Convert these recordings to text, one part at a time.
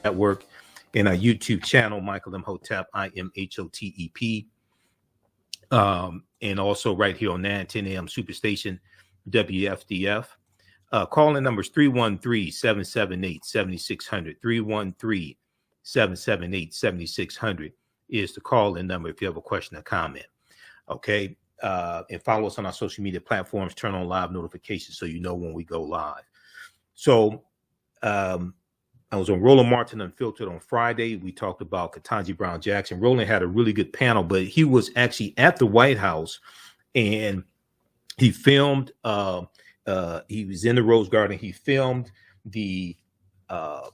Network, and our YouTube channel, Michael Imhotep, IMHOTEP. And also right here on 910 AM Superstation, WFDF. Calling numbers 313-778-7600. 313-778-7600 is the call-in number if you have a question or comment. Okay. And follow us on our social media platforms. Turn on live notifications so you know when we go live. So I was on Roland Martin Unfiltered on Friday. We talked about Ketanji Brown Jackson. Roland had a really good panel, but he was actually at the White House and he filmed. He was in the Rose Garden. He filmed the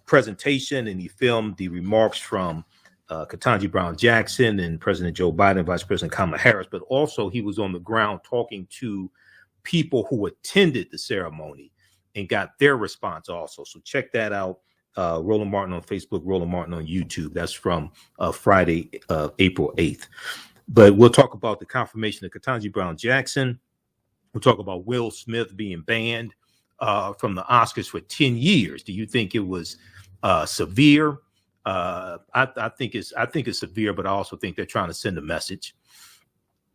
presentation and he filmed the remarks from Ketanji Brown Jackson and President Joe Biden, Vice President Kamala Harris, but also he was on the ground talking to people who attended the ceremony and got their response also. So check that out. Roland Martin on Facebook, Roland Martin on YouTube. That's from Friday, April 8th. But we'll talk about the confirmation of Ketanji Brown Jackson. We'll talk about Will Smith being banned from the Oscars for 10 years. Do you think it was severe? I think it's severe, but I also think they're trying to send a message.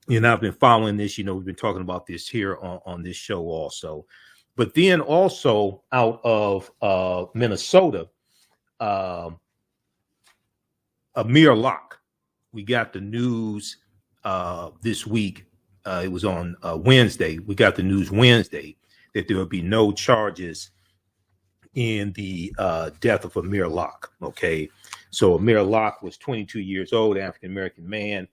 You know, I've been following this. You know, we've been talking about this here on this show also. But then also out of Minnesota, Amir Locke. We got the news this week. It was on Wednesday. We got the news Wednesday that there will be no charges in the death of Amir Locke. Okay. So Amir Locke was 22 years old, African-American man,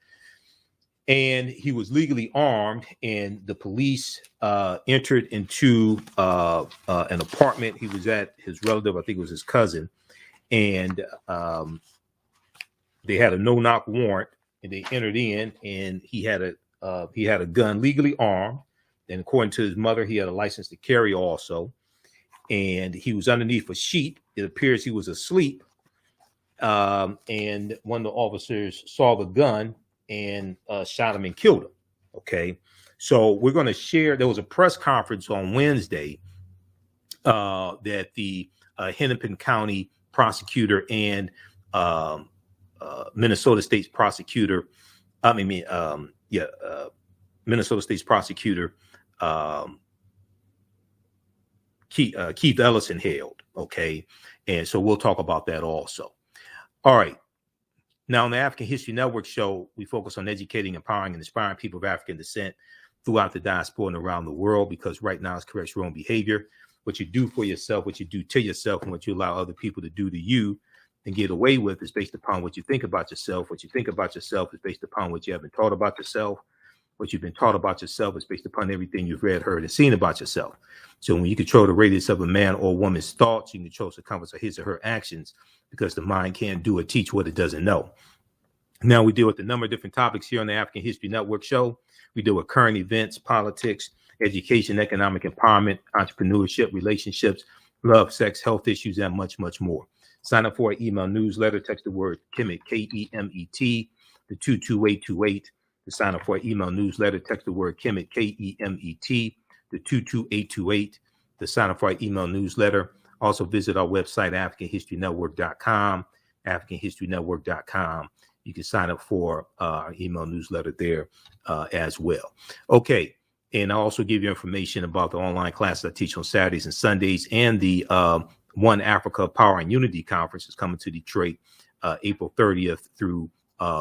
and he was legally armed, and the police entered into an apartment. He was at his relative, I think it was his cousin, and they had a no-knock warrant, and they entered in, and he had a gun, legally armed, and according to his mother, he had a license to carry also. And he was underneath a sheet. It appears he was asleep. And one of the officers saw the gun and shot him and killed him. Okay. So we're going to share. There was a press conference on Wednesday that the Hennepin County prosecutor and Minnesota State's prosecutor, Minnesota State's prosecutor, Keith Ellison held. Okay. And so we'll talk about that also. All right. Now on the African History Network show, we focus on educating, empowering, and inspiring people of African descent throughout the diaspora and around the world, because right now it's correct your own behavior. What you do for yourself, what you do to yourself, and what you allow other people to do to you and get away with is based upon what you think about yourself. What you think about yourself is based upon what you have been taught about yourself. What you've been taught about yourself is based upon everything you've read, heard, and seen about yourself. So when you control the radius of a man or woman's thoughts, you can control the circumference of his or her actions, because the mind can't do or teach what it doesn't know. Now we deal with a number of different topics here on the African History Network show. We deal with current events, politics, education, economic empowerment, entrepreneurship, relationships, love, sex, health issues, and much, much more. Sign up for our email newsletter. Text the word Kemet, Kemet, to 22828. To sign up for our email newsletter, text the word Kemet, Kemet, to 22828. To sign up for our email newsletter. Also visit our website, AfricanHistoryNetwork.com, AfricanHistoryNetwork.com. You can sign up for our email newsletter there as well. Okay. And I'll also give you information about the online classes I teach on Saturdays and Sundays, and the One Africa Power and Unity Conference is coming to Detroit April 30th through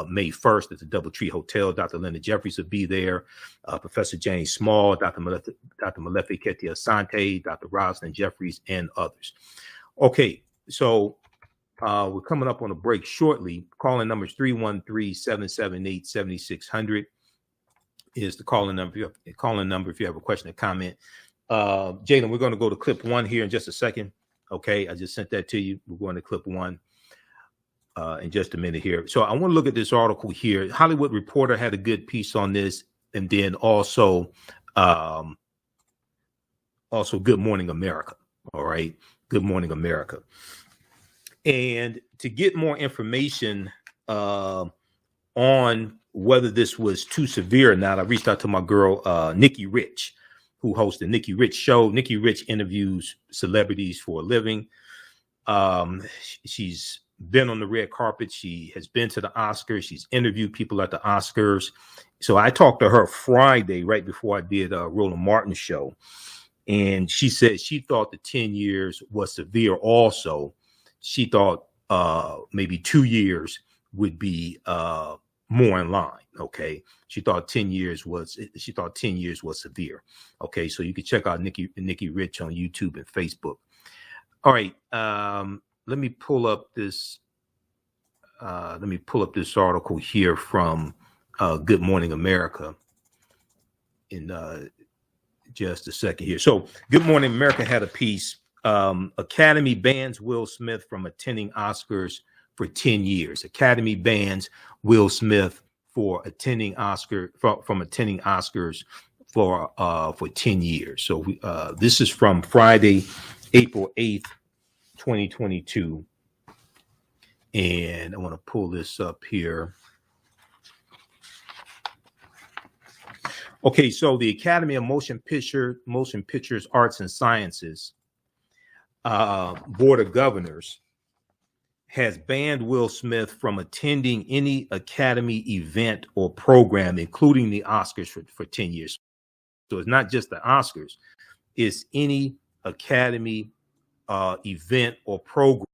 May 1st at the Doubletree Hotel. Dr. Linda Jeffries will be there. Professor James Small, Dr. Malefi Keti Asante, Dr. Rosalind Jeffries, and others. Okay, so we're coming up on a break shortly. Calling numbers 313-778-7600 is the calling number. If you have a question or comment. Jalen, we're going to go to clip 1 here in just a second. Okay, I just sent that to you. We're going to clip 1. In just a minute here. So I want to look at this article here. Hollywood Reporter had a good piece on this, and then also Good Morning America. All right. Good Morning America. And to get more information on whether this was too severe or not, I reached out to my girl, Nikki Rich, who hosts the Nikki Rich Show. Nikki Rich interviews celebrities for a living. She's been on the red carpet. She has been to the Oscars. She's interviewed people at the Oscars. So I talked to her Friday, right before I did Roland Martin's show. And she said she thought the 10 years was severe also. She thought maybe 2 years would be more in line. Okay. She thought 10 years was severe. Okay. So you can check out Nikki Rich on YouTube and Facebook. All right. Let me pull up this article here from Good Morning America in just a second here. So Good Morning America had a piece. Academy bans Will Smith from attending Oscars for 10 years. Academy bans Will Smith for attending Oscars for 10 years. So this is from Friday, April 8th, 2022. And I want to pull this up here. Okay, so the Academy of Motion Pictures, Arts and Sciences Board of Governors has banned Will Smith from attending any Academy event or program, including the Oscars, for 10 years. So it's not just the Oscars, it's any Academy event or program,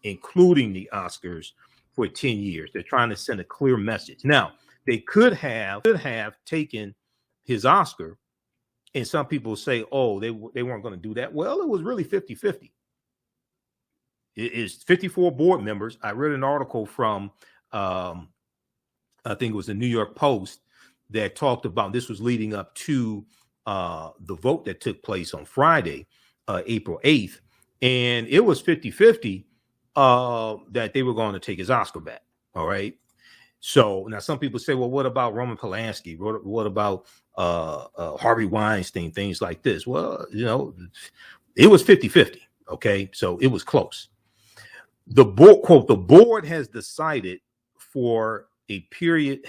including the Oscars, for 10 years. They're trying to send a clear message. Now, they could have taken his Oscar, and some people say, oh, they weren't going to do that. Well, it was really 50-50. It is 54 board members. I read an article from, I think it was the New York Post, that talked about, this was leading up to the vote that took place on Friday, April 8th. And it was 50-50 that they were going to take his Oscar back. All right. So now some people say, well, what about Roman Polanski? What about Harvey Weinstein? Things like this. Well, you know, it was 50-50. Okay. So it was close. The board, quote, the board has decided for a period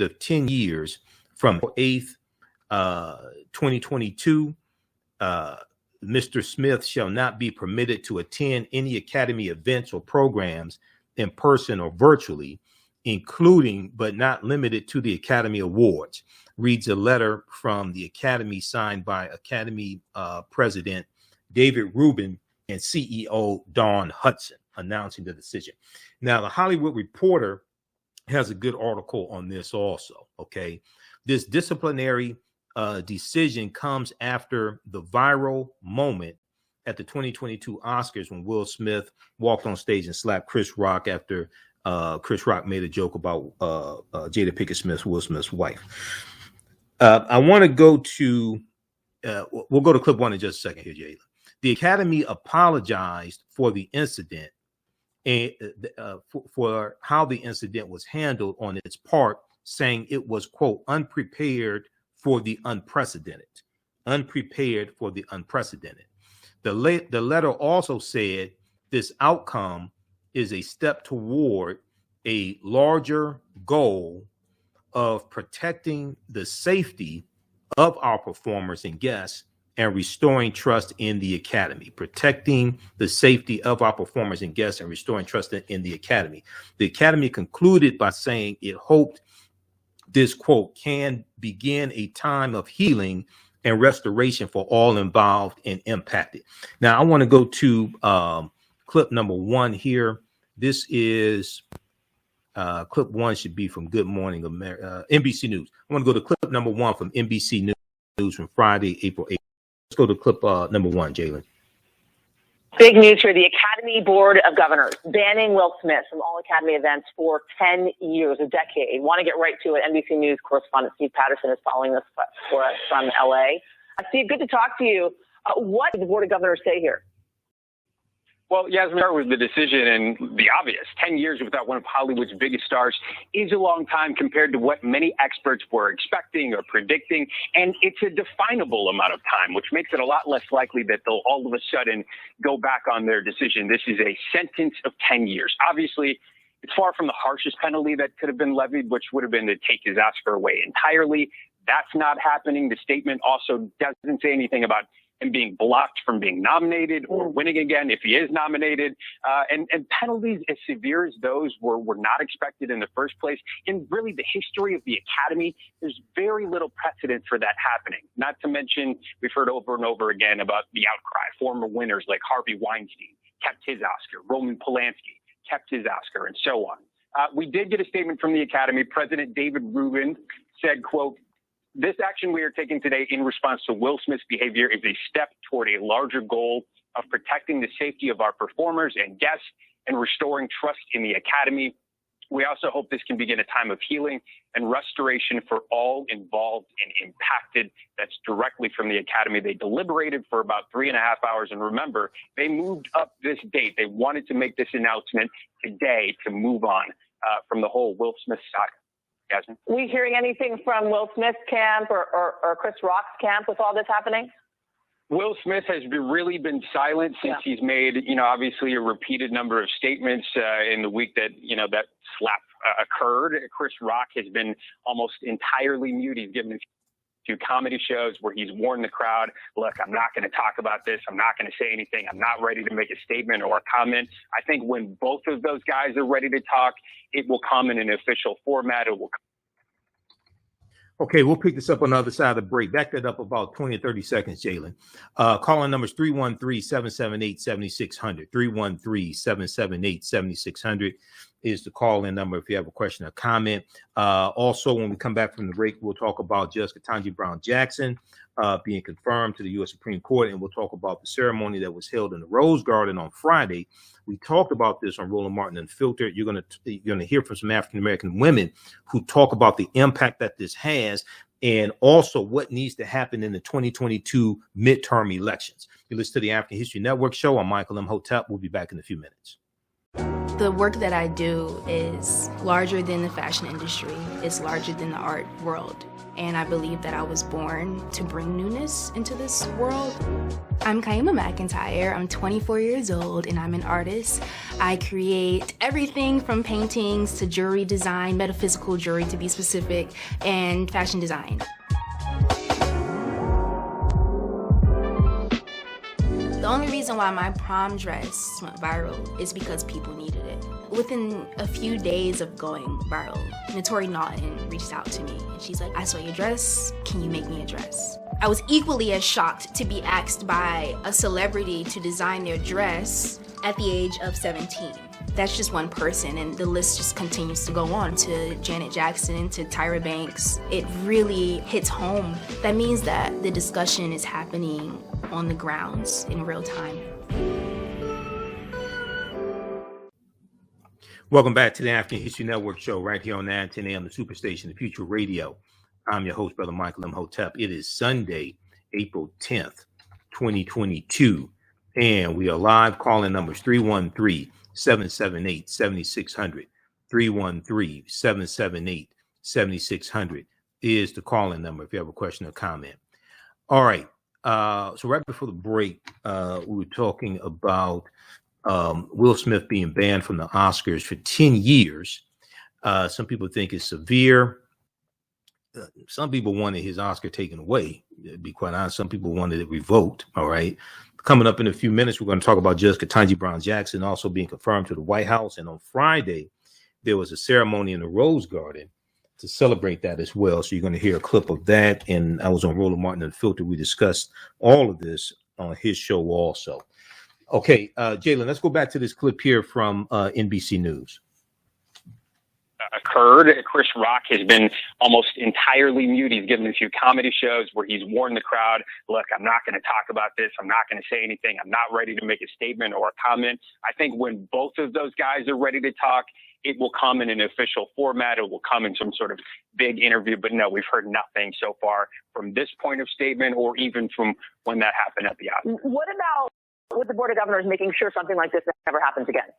of 10 years from 8th, 2022, Mr. Smith shall not be permitted to attend any Academy events or programs in person or virtually, including but not limited to the Academy Awards, reads a letter from the Academy signed by Academy President David Rubin and CEO Dawn Hudson, announcing the decision. Now, the Hollywood Reporter has a good article on this also, okay? This disciplinary decision comes after the viral moment at the 2022 Oscars when Will Smith walked on stage and slapped Chris Rock after Chris Rock made a joke about Jada Pinkett Smith, Will Smith's wife. I want to go to, we'll go to clip one in just a second here, Jayla. The Academy apologized for the incident and for how the incident was handled on its part, saying it was, quote, unprepared for the unprecedented. Unprepared for the unprecedented. The letter also said this outcome is a step toward a larger goal of protecting the safety of our performers and guests and restoring trust in the Academy. Protecting the safety of our performers and guests and restoring trust in the Academy. The Academy concluded by saying it hoped this, quote, can begin a time of healing and restoration for all involved and impacted. Now, I want to go to clip number one here. This is clip one, should be from Good Morning America, NBC News. I want to go to clip number one from NBC News from Friday, April 8th. Let's go to clip number one, Jalen. Big news here. The Academy Board of Governors banning Will Smith from all Academy events for 10 years, a decade. Want to get right to it. NBC News correspondent Steve Patterson is following this for us from L.A. Steve, good to talk to you. What did the Board of Governors say here? Well, Yasmin, start with the decision and the obvious. 10 years without one of Hollywood's biggest stars is a long time compared to what many experts were expecting or predicting. And it's a definable amount of time, which makes it a lot less likely that they'll all of a sudden go back on their decision. This is a sentence of 10 years. Obviously, it's far from the harshest penalty that could have been levied, which would have been to take his Oscar away entirely. That's not happening. The statement also doesn't say anything about and being blocked from being nominated or winning again if he is nominated, and penalties as severe as those were not expected in the first place. In really the history of the Academy, there's very little precedent for that happening. Not to mention, we've heard over and over again about the outcry. Former winners like Harvey Weinstein kept his Oscar, Roman Polanski kept his Oscar, and so on. We did get a statement from the Academy. President David Rubin said, quote, "This action we are taking today in response to Will Smith's behavior is a step toward a larger goal of protecting the safety of our performers and guests and restoring trust in the Academy. We also hope this can begin a time of healing and restoration for all involved and impacted." That's directly from the Academy. They deliberated for about 3.5 hours. And remember, they moved up this date. They wanted to make this announcement today to move on from the whole Will Smith saga. Jasmine? We hearing anything from Will Smith's camp or Chris Rock's camp with all this happening? Will Smith has really been silent since he's made, obviously a repeated number of statements in the week that, that slap occurred. Chris Rock has been almost entirely mute. He's given a few comedy shows where he's warned the crowd, look, I'm not going to talk about this. I'm not going to say anything. I'm not ready to make a statement or a comment. I think when both of those guys are ready to talk, it will come in an official format. It will. Okay, we'll pick this up on the other side of the break. Back that up about 20 or 30 seconds, Jalen. Calling numbers 313-778-7600. 313-778-7600 is the call-in number if you have a question or comment. Also, when we come back from the break, we'll talk about Judge Ketanji Brown Jackson being confirmed to the U.S. Supreme Court, and we'll talk about the ceremony that was held in the Rose Garden on Friday. We talked about this on Roland Martin Unfiltered. You're going to hear from some African-American women who talk about the impact that this has and also what needs to happen in the 2022 midterm elections. You listen to the African History Network show. I'm Michael Imhotep. We'll be back in a few minutes. The work that I do is larger than the fashion industry. It's larger than the art world. And I believe that I was born to bring newness into this world. I'm Kaima McIntyre. I'm 24 years old and I'm an artist. I create everything from paintings to jewelry design, metaphysical jewelry to be specific, and fashion design. The only reason why my prom dress went viral is because people needed it. Within a few days of going viral, Notori Naughton reached out to me and she's like, I saw your dress, can you make me a dress? I was equally as shocked to be asked by a celebrity to design their dress at the age of 17. That's just one person, and the list just continues to go on to Janet Jackson, to Tyra Banks. It really hits home. That means that the discussion is happening on the grounds in real time. Welcome back to the African History Network show right here on 910 AM, the Superstation, the Future Radio. I'm your host, Brother Michael Imhotep. It is Sunday, April 10th, 2022, and we are live. Calling numbers 313-778-7600. 313-778-7600 is the calling number if you have a question or comment. All right. So right before the break, we were talking about Will Smith being banned from the Oscars for 10 years. Some people think it's severe. Some people wanted his Oscar taken away, to be quite honest. Some people wanted it revoked. All right. Coming up in a few minutes, we're going to talk about Judge Ketanji Brown Jackson also being confirmed to the White House. And on Friday, there was a ceremony in the Rose Garden to celebrate that as well. So you're going to hear a clip of that. And I was on Roland Martin Unfiltered. We discussed all of this on his show also. Okay, Jalen, let's go back to this clip here from NBC News. Occurred. Chris Rock has been almost entirely mute. He's given a few comedy shows where he's warned the crowd, look, I'm not going to talk about this. I'm not going to say anything. I'm not ready to make a statement or a comment. I think when both of those guys are ready to talk, it will come in an official format. It will come in some sort of big interview. But no, we've heard nothing so far from this point of statement or even from when that happened at the Oscars. What about with the Board of Governors making sure something like this never happens again?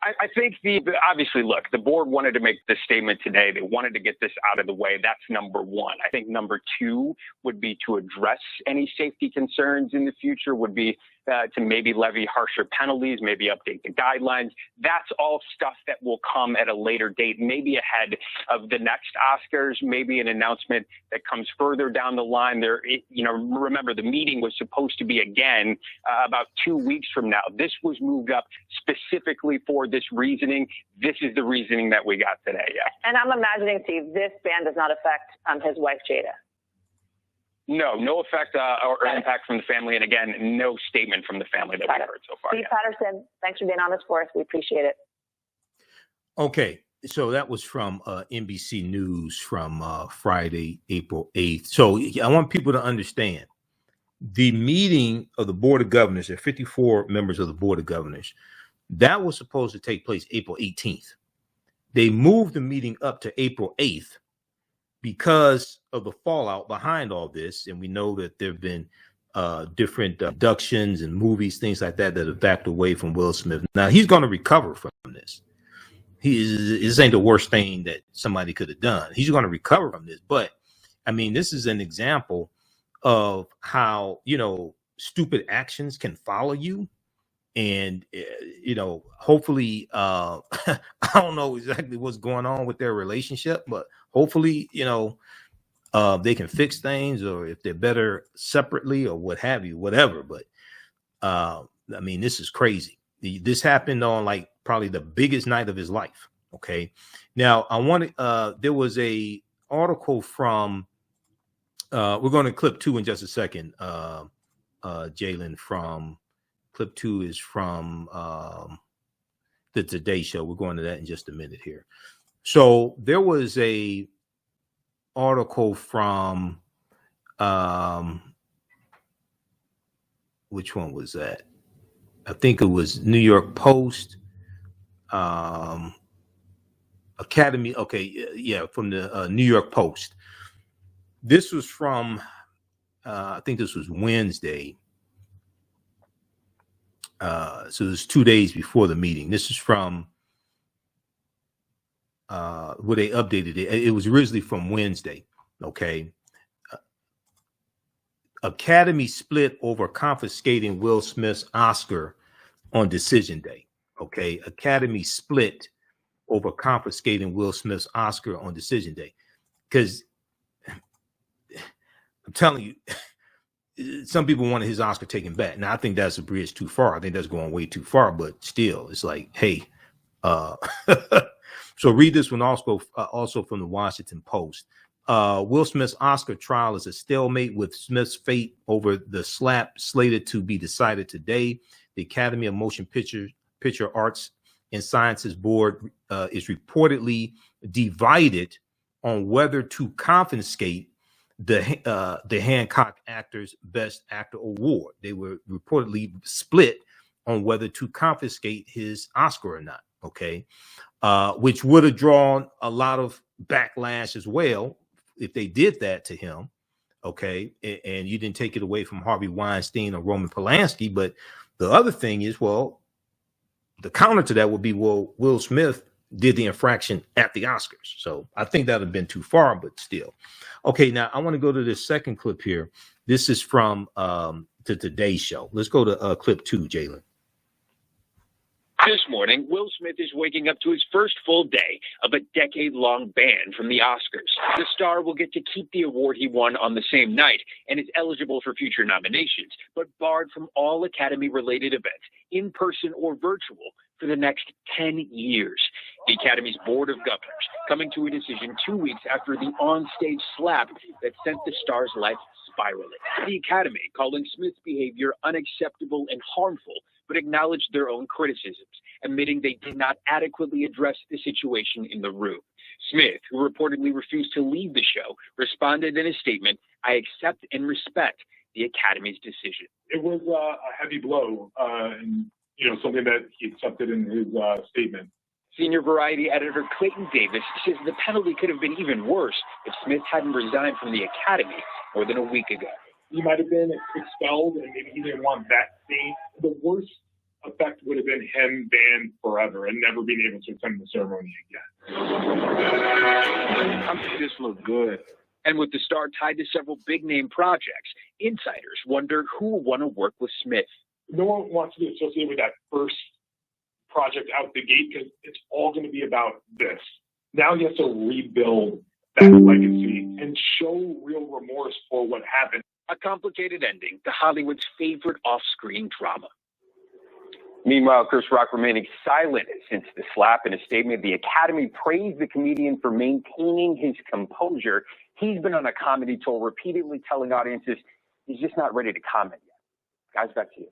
I think obviously, look, the board wanted to make this statement today. They wanted to get this out of the way. That's number one. I think number two would be to address any safety concerns in the future, would be to maybe levy harsher penalties, maybe update the guidelines. That's all stuff that will come at a later date, maybe ahead of the next Oscars, maybe an announcement that comes further down the line. Remember, the meeting was supposed to be again about 2 weeks from now. This was moved up specifically for this reasoning. This is the reasoning that we got today. Yeah. And I'm imagining, Steve, this ban does not affect his wife, Jada. No effect or impact from the family. And again, no statement from the family that we've heard so far. Steve Patterson, thanks for being on this for us. We appreciate it. Okay. So that was from NBC News from Friday, April 8th. So I want people to understand the meeting of the Board of Governors, there are 54 members of the Board of Governors, that was supposed to take place April 18th. They moved the meeting up to April 8th because of the fallout behind all this. And we know that there have been different abductions and movies, things like that have backed away from Will Smith. Now, he's going to recover from this. This ain't the worst thing that somebody could have done. He's going to recover from this. But, I mean, this is an example of how, stupid actions can follow you. And, hopefully, I don't know exactly what's going on with their relationship, but hopefully, they can fix things, or if they're better separately or what have you, whatever. But, I mean, this is crazy. This happened on probably the biggest night of his life. Okay. Now there was a article from, we're going to clip 2 in just a second. Jalen, from clip 2 is from the Today Show. We're going to that in just a minute here. So there was a article from, which one was that? I think it was New York Post, Academy. Okay. Yeah. From the New York Post. This was from, I think this was Wednesday. So it was 2 days before the meeting. This is from where they updated it. It was originally from Wednesday. Okay. Academy split over confiscating Will Smith's Oscar on decision day. Okay. Academy split over confiscating Will Smith's Oscar on decision day. Because I'm telling you, some people wanted his Oscar taken back. Now, I think that's a bridge too far. I think that's going way too far, but still, it's like, hey, so read this one also from the Washington Post. Will Smith's Oscar trial is a stalemate, with Smith's fate over the slap slated to be decided today. The Academy of Motion Picture Arts and Sciences Board is reportedly divided on whether to confiscate the Hancock Actors Best Actor Award. They were reportedly split on whether to confiscate his Oscar or not. Okay, which would have drawn a lot of backlash as well if they did that to him. Okay, and you didn't take it away from Harvey Weinstein or Roman Polanski. But the other thing is, well, the counter to that would be, well, Will Smith did the infraction at the Oscars. So I think that would have been too far, but still. Okay, now I want to go to this second clip here. This is from the Today Show. Let's go to clip 2, Jalen. This morning, Will Smith is waking up to his first full day of a decade-long ban from the Oscars. The star will get to keep the award he won on the same night and is eligible for future nominations, but barred from all Academy-related events, in person or virtual, for the next 10 years. The Academy's Board of Governors coming to a decision 2 weeks after the on-stage slap that sent the star's life spiraling. The Academy calling Smith's behavior unacceptable and harmful, but acknowledged their own criticisms, admitting they did not adequately address the situation in the room. Smith, who reportedly refused to leave the show, responded in a statement, "I accept and respect the Academy's decision." It was a heavy blow, and something that he accepted in his statement. Senior Variety editor Clayton Davis says the penalty could have been even worse if Smith hadn't resigned from the Academy more than a week ago. He might have been expelled, and maybe he didn't want that thing. The worst effect would have been him banned forever and never being able to attend the ceremony again. This looked good. And with the star tied to several big-name projects, insiders wonder who will want to work with Smith. no one wants to be associated with that first project out the gate because it's all going to be about this. Now he has to rebuild that legacy and show real remorse for what happened. A complicated ending to Hollywood's favorite off-screen drama. Meanwhile, Chris Rock remaining silent since the slap. In a statement, the Academy praised the comedian for maintaining his composure. He's been on a comedy tour repeatedly telling audiences he's just not ready to comment yet. Guys, back to you.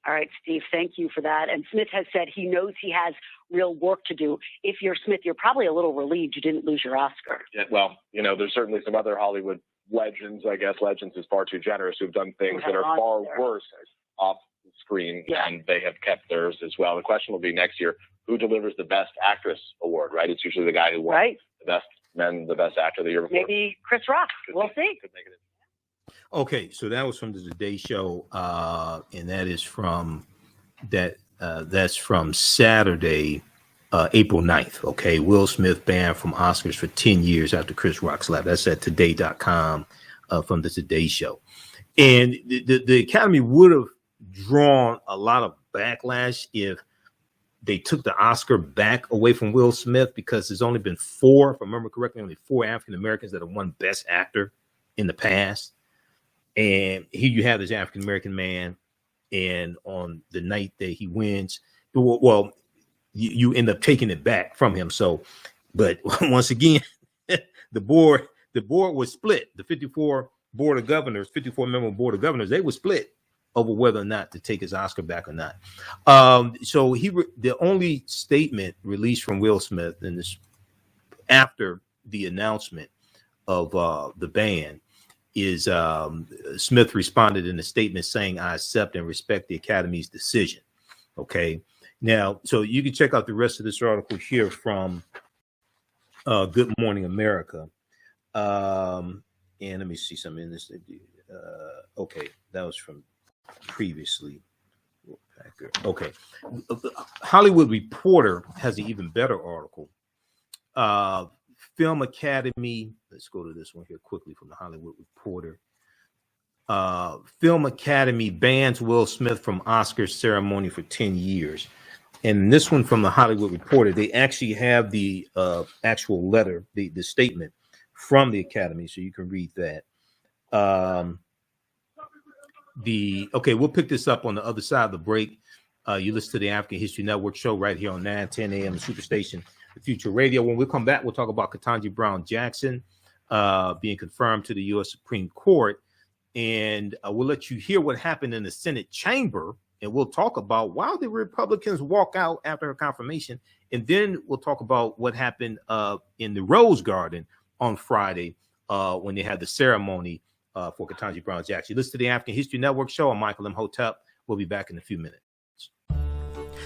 All right, Steve, thank you for that. And Smith has said he knows he has real work to do. If you're Smith, you're probably a little relieved you didn't lose your Oscar. Yeah, well, there's certainly some other Hollywood legends, I guess legends is far too generous, who've done things that are far worse off screen, and they have kept theirs as well. The question will be next year, who delivers the Best Actress award, right? It's usually the guy who won the Best Men, the Best Actor the year before. Maybe Chris Rock. We'll see. Okay, so that was from the Today Show, and that is from that's from Saturday, April 9th. Okay, Will Smith banned from Oscars for 10 years after Chris Rock slap. That's at today.com from the Today Show. And the Academy would have drawn a lot of backlash if they took the Oscar back away from Will Smith, because there's only been 4, if I remember correctly, only 4 African Americans that have won Best Actor in the past. And here you have this African American man, and on the night that he wins, well, you end up taking it back from him. So, but once again, the board was split. The 54 member board of governors, they were split over whether or not to take his Oscar back or not. So the only statement released from Will Smith in this after the announcement of the ban is Smith responded in a statement saying, "I accept and respect the Academy's decision." Okay. Now, so you can check out the rest of this article here from Good Morning America. And let me see something in this. Okay, that was from previously. Okay. Hollywood Reporter has an even better article. Film Academy. Let's go to this one here quickly from the Hollywood Reporter. Film Academy bans Will Smith from Oscars ceremony for 10 years. And this one from the Hollywood Reporter, they actually have the actual letter, the statement from the Academy, so you can read that. Okay, we'll pick this up on the other side of the break. You listen to the African History Network show right here on 9:10 a.m. Superstation, the Future Radio. When we come back, we'll talk about Ketanji Brown Jackson being confirmed to the U.S. Supreme Court, and we'll let you hear what happened in the Senate chamber, and we'll talk about why the Republicans walk out after her confirmation, and then we'll talk about what happened in the Rose Garden on Friday when they had the ceremony for Ketanji Brown Jackson. Listen to the African History Network show. I'm Michael Imhotep. We'll be back in a few minutes.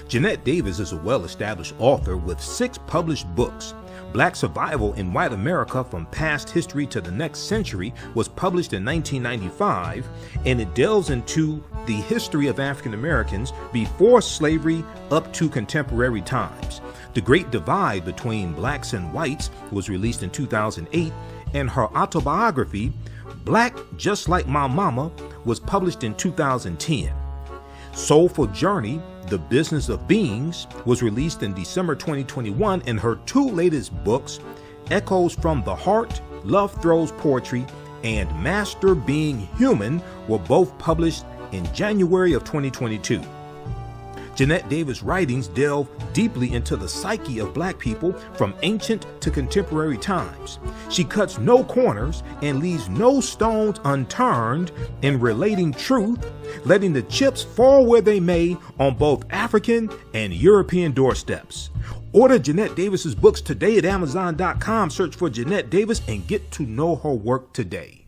Jeanette Davis is a well-established author with 6 published books. Black Survival in White America from Past History to the Next Century was published in 1995, and it delves into the history of African Americans before slavery up to contemporary times. The Great Divide Between Blacks and Whites was released in 2008, and her autobiography, Black Just Like My Mama, was published in 2010. Soulful Journey, The Business of Beings, was released in December 2021, and her 2 latest books, Echoes from the Heart, Love Throws Poetry, and Master Being Human, were both published in January of 2022. Jeanette Davis' writings delve deeply into the psyche of Black people from ancient to contemporary times. She cuts no corners and leaves no stones unturned in relating truth, letting the chips fall where they may on both African and European doorsteps. Order Jeanette Davis's books today at Amazon.com. Search for Jeanette Davis and get to know her work today.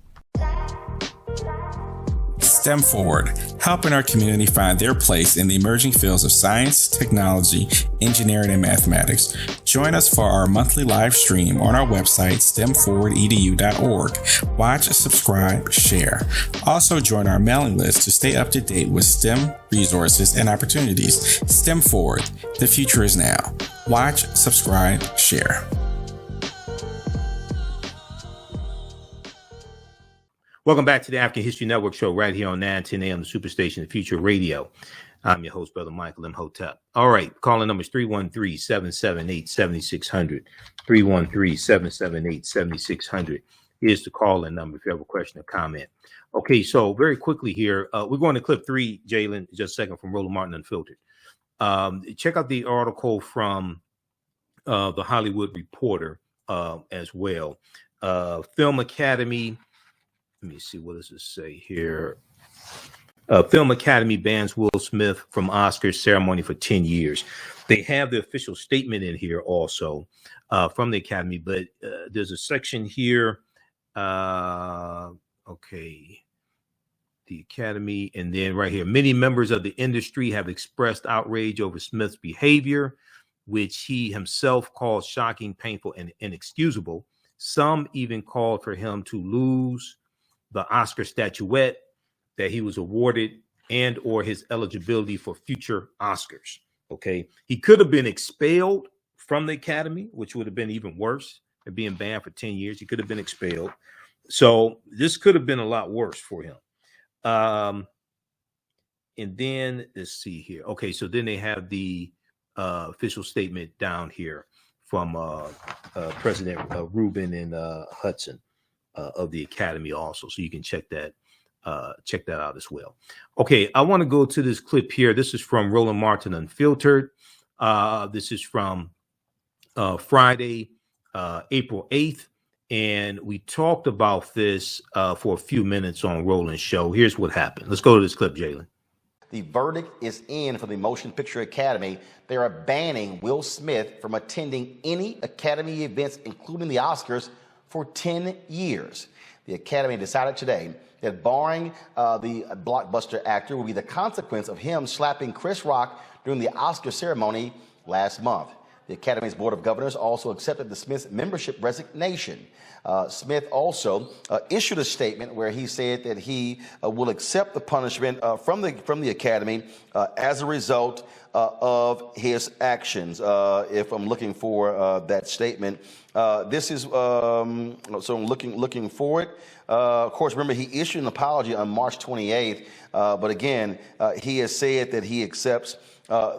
STEM Forward, helping our community find their place in the emerging fields of science, technology, engineering, and mathematics. Join us for our monthly live stream on our website, stemforwardedu.org. Watch, subscribe, share. Also join our mailing list to stay up to date with STEM resources and opportunities. STEM Forward, the future is now. Watch, subscribe, share. Welcome back to the African History Network show right here on 910 AM, the Superstation, the Future Radio. I'm your host, Brother Michael Imhotep. All right, calling number is 313-778-7600. 313-778-7600 is the call-in number if you have a question or comment. Okay, so very quickly here, we're going to clip 3, Jalen, just a second, from Roland Martin Unfiltered. Check out the article from the Hollywood Reporter as well. Film Academy, let me see, what does it say here? Film Academy bans Will Smith from Oscars ceremony for 10 years. They have the official statement in here also from the Academy, but there's a section here. Okay. The Academy, and then right here, many members of the industry have expressed outrage over Smith's behavior, which he himself called shocking, painful, and inexcusable. Some even called for him to lose the Oscar statuette that he was awarded and or his eligibility for future Oscars. Okay. He could have been expelled from the Academy, which would have been even worse than being banned for 10 years. He could have been expelled. So this could have been a lot worse for him. And then let's see here. Okay. So then they have the official statement down here from President Rubin and Hudson of the Academy also. So you can check that out as well. Okay, I want to go to this clip here. This is from Roland Martin Unfiltered. This is from Friday, April 8th. And we talked about this for a few minutes on Roland's show. Here's what happened. Let's go to this clip, Jalen. The verdict is in for the Motion Picture Academy. They are banning Will Smith from attending any Academy events, including the Oscars, for 10 years. The Academy decided today that barring the blockbuster actor will be the consequence of him slapping Chris Rock during the Oscar ceremony last month. The Academy's Board of Governors also accepted the Smith's membership resignation. Smith also issued a statement where he said that he will accept the punishment from the Academy as a result of his actions. If I'm looking for that statement, this is so I'm looking for it. Of course, remember he issued an apology on March 28th, but again, he has said that he accepts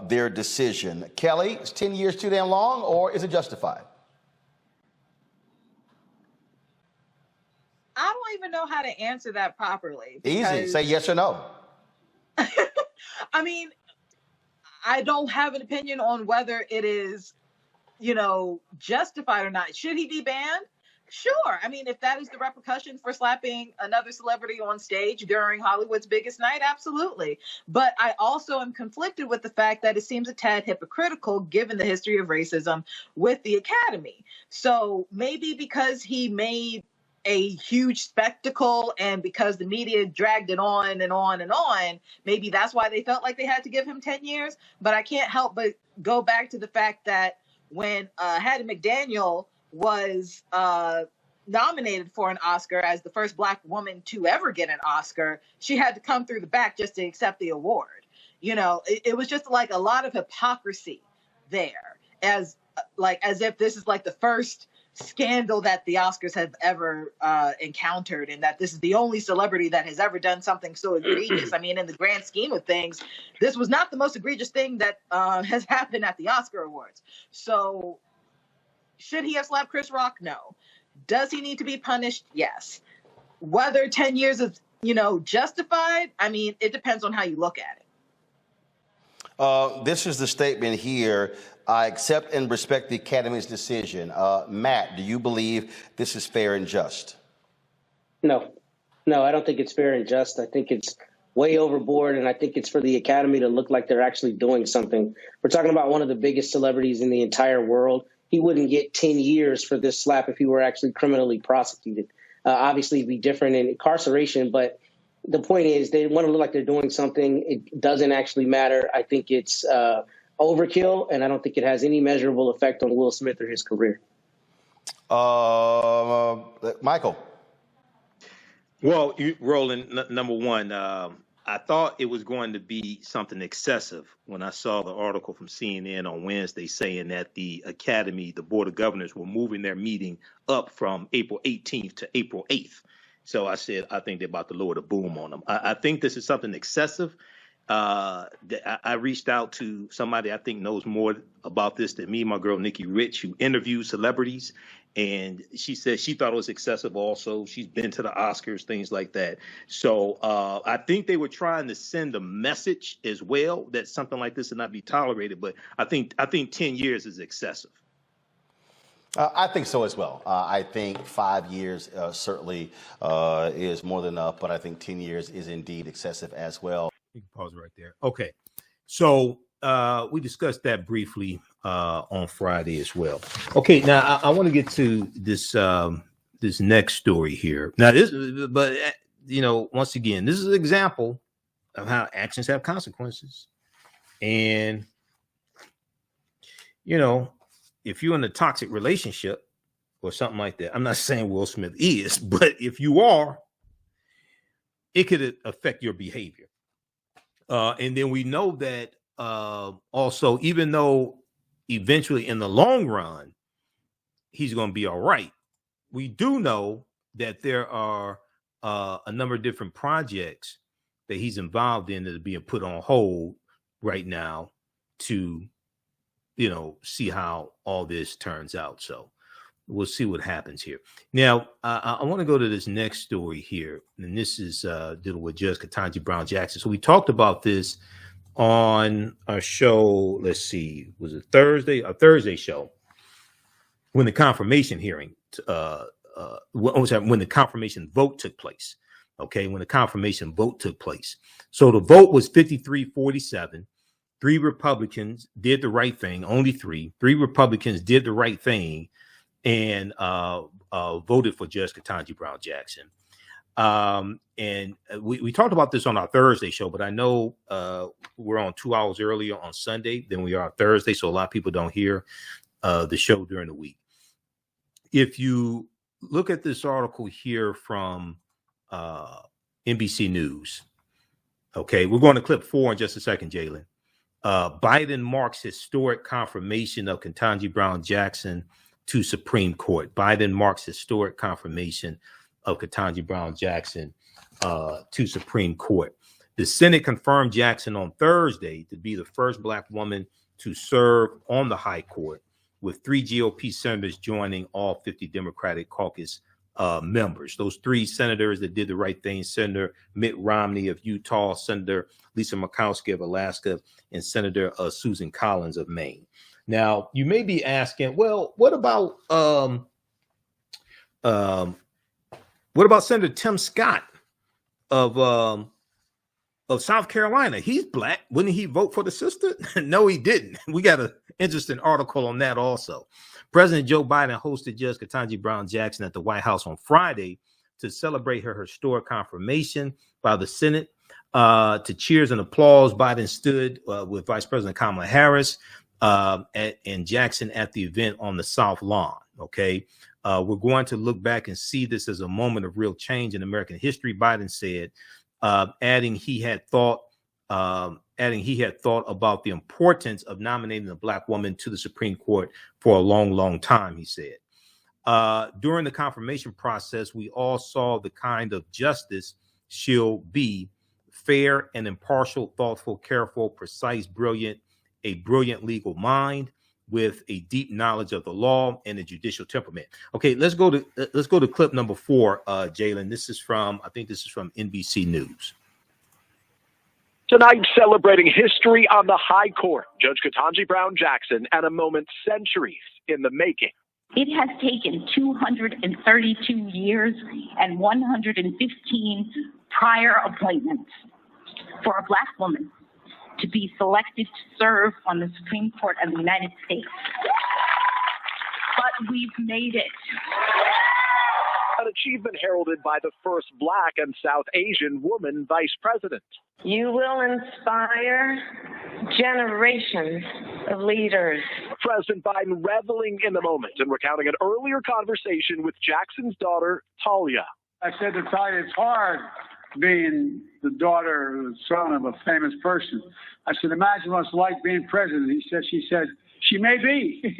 their decision. Kelly, is 10 years too damn long, or is it justified? I don't even know how to answer that properly. Easy. Say yes or no. I mean, I don't have an opinion on whether it is, justified or not. Should he be banned? Sure. I mean, if that is the repercussion for slapping another celebrity on stage during Hollywood's biggest night, absolutely. But I also am conflicted with the fact that it seems a tad hypocritical given the history of racism with the Academy. So maybe because he made a huge spectacle and because the media dragged it on and on and on, maybe that's why they felt like they had to give him 10 years. But I can't help but go back to the fact that when Hattie McDaniel was nominated for an Oscar as the first Black woman to ever get an Oscar, she had to come through the back just to accept the award. It was just like a lot of hypocrisy there, as if this is like the first scandal that the Oscars have ever encountered, and that this is the only celebrity that has ever done something so egregious. I mean, in the grand scheme of things, this was not the most egregious thing that has happened at the Oscar Awards. So should he have slapped Chris Rock? No. Does he need to be punished? Yes. Whether 10 years is, justified, I mean, it depends on how you look at it. This is the statement here. I accept and respect the Academy's decision. Matt, do you believe this is fair and just? No, I don't think it's fair and just. I think it's way overboard, and I think it's for the Academy to look like they're actually doing something. We're talking about one of the biggest celebrities in the entire world. He wouldn't get 10 years for this slap if he were actually criminally prosecuted. Obviously, it'd be different in incarceration, but the point is they want to look like they're doing something. It doesn't actually matter. I think it's overkill, and I don't think it has any measurable effect on Will Smith or his career. Michael. Well, Roland, number one, I thought it was going to be something excessive when I saw the article from CNN on Wednesday saying that the Academy, the Board of Governors, were moving their meeting up from April 18th to April 8th. So I said, I think they're about to lower the boom on them. I think this is something excessive. I reached out to somebody I think knows more about this than me, my girl Nikki Rich, who interviews celebrities, and she said she thought it was excessive also. She's been to the Oscars, things like that. So I think they were trying to send a message as well that something like this would not be tolerated, but I think 10 years is excessive. I think so as well. I think 5 years certainly is more than enough, but I think 10 years is indeed excessive as well. You can pause right there. Okay. So we discussed that briefly on Friday as well. Okay. Now I want to get to this this next story here. Now but once again, this is an example of how actions have consequences. And, if you're in a toxic relationship or something like that, I'm not saying Will Smith is, but if you are, it could affect your behavior. And then we know that also, even though eventually in the long run, he's going to be all right, we do know that there are a number of different projects that he's involved in that are being put on hold right now to see how all this turns out. So we'll see what happens here. Now, I want to go to this next story here, and this is dealing with Judge Ketanji Brown Jackson. So we talked about this on our show. Let's see, was it Thursday? A Thursday show when the confirmation hearing, when the confirmation vote took place. Okay, when the confirmation vote took place. So the vote was 53-47. 3 Republicans did the right thing. Only 3. 3 Republicans did the right thing and voted for Judge Ketanji Brown Jackson. And we talked about this on our Thursday show, but I know we're on 2 hours earlier on Sunday than we are Thursday, so a lot of people don't hear the show during the week. If you look at this article here from NBC News, okay, we're going to clip 4 in just a second, Jalen. Biden marks historic confirmation of Ketanji Brown Jackson to Supreme Court. Biden marks historic confirmation of Ketanji Brown Jackson to Supreme Court. The Senate confirmed Jackson on Thursday to be the first Black woman to serve on the High Court, with 3 GOP senators joining all 50 Democratic caucus members. Those 3 senators that did the right thing: Senator Mitt Romney of Utah, Senator Lisa Murkowski of Alaska, and Senator Susan Collins of Maine. Now, you may be asking, well, what about Senator Tim Scott of South Carolina? He's Black. Wouldn't he vote for the sister? No, he didn't. We got an interesting article on that also. President Joe Biden hosted Judge Ketanji Brown Jackson at the White House on Friday to celebrate her historic confirmation by the Senate. To cheers and applause, Biden stood with Vice President Kamala Harris and Jackson at the event on the South Lawn. Okay, we're going to look back and see this as a moment of real change in American history, Biden said, adding he had thought about the importance of nominating a Black woman to the Supreme Court for a long, long time, he said. During the confirmation process, we all saw the kind of justice she'll be: fair and impartial, thoughtful, careful, precise, a brilliant legal mind with a deep knowledge of the law and a judicial temperament. Okay, let's go to clip number 4, Jalen. I think this is from NBC News. Tonight, celebrating history on the High Court, Judge Ketanji Brown Jackson, and a moment centuries in the making. It has taken 232 years and 115 prior appointments for a Black woman to be selected to serve on the Supreme Court of the United States. But we've made it. An achievement heralded by the first Black and South Asian woman vice president. You will inspire generations of leaders. President Biden reveling in the moment and recounting an earlier conversation with Jackson's daughter, Talia. I said to Talia, it's hard being the daughter or the son of a famous person. I said, imagine what it's like being president. She said, she may be.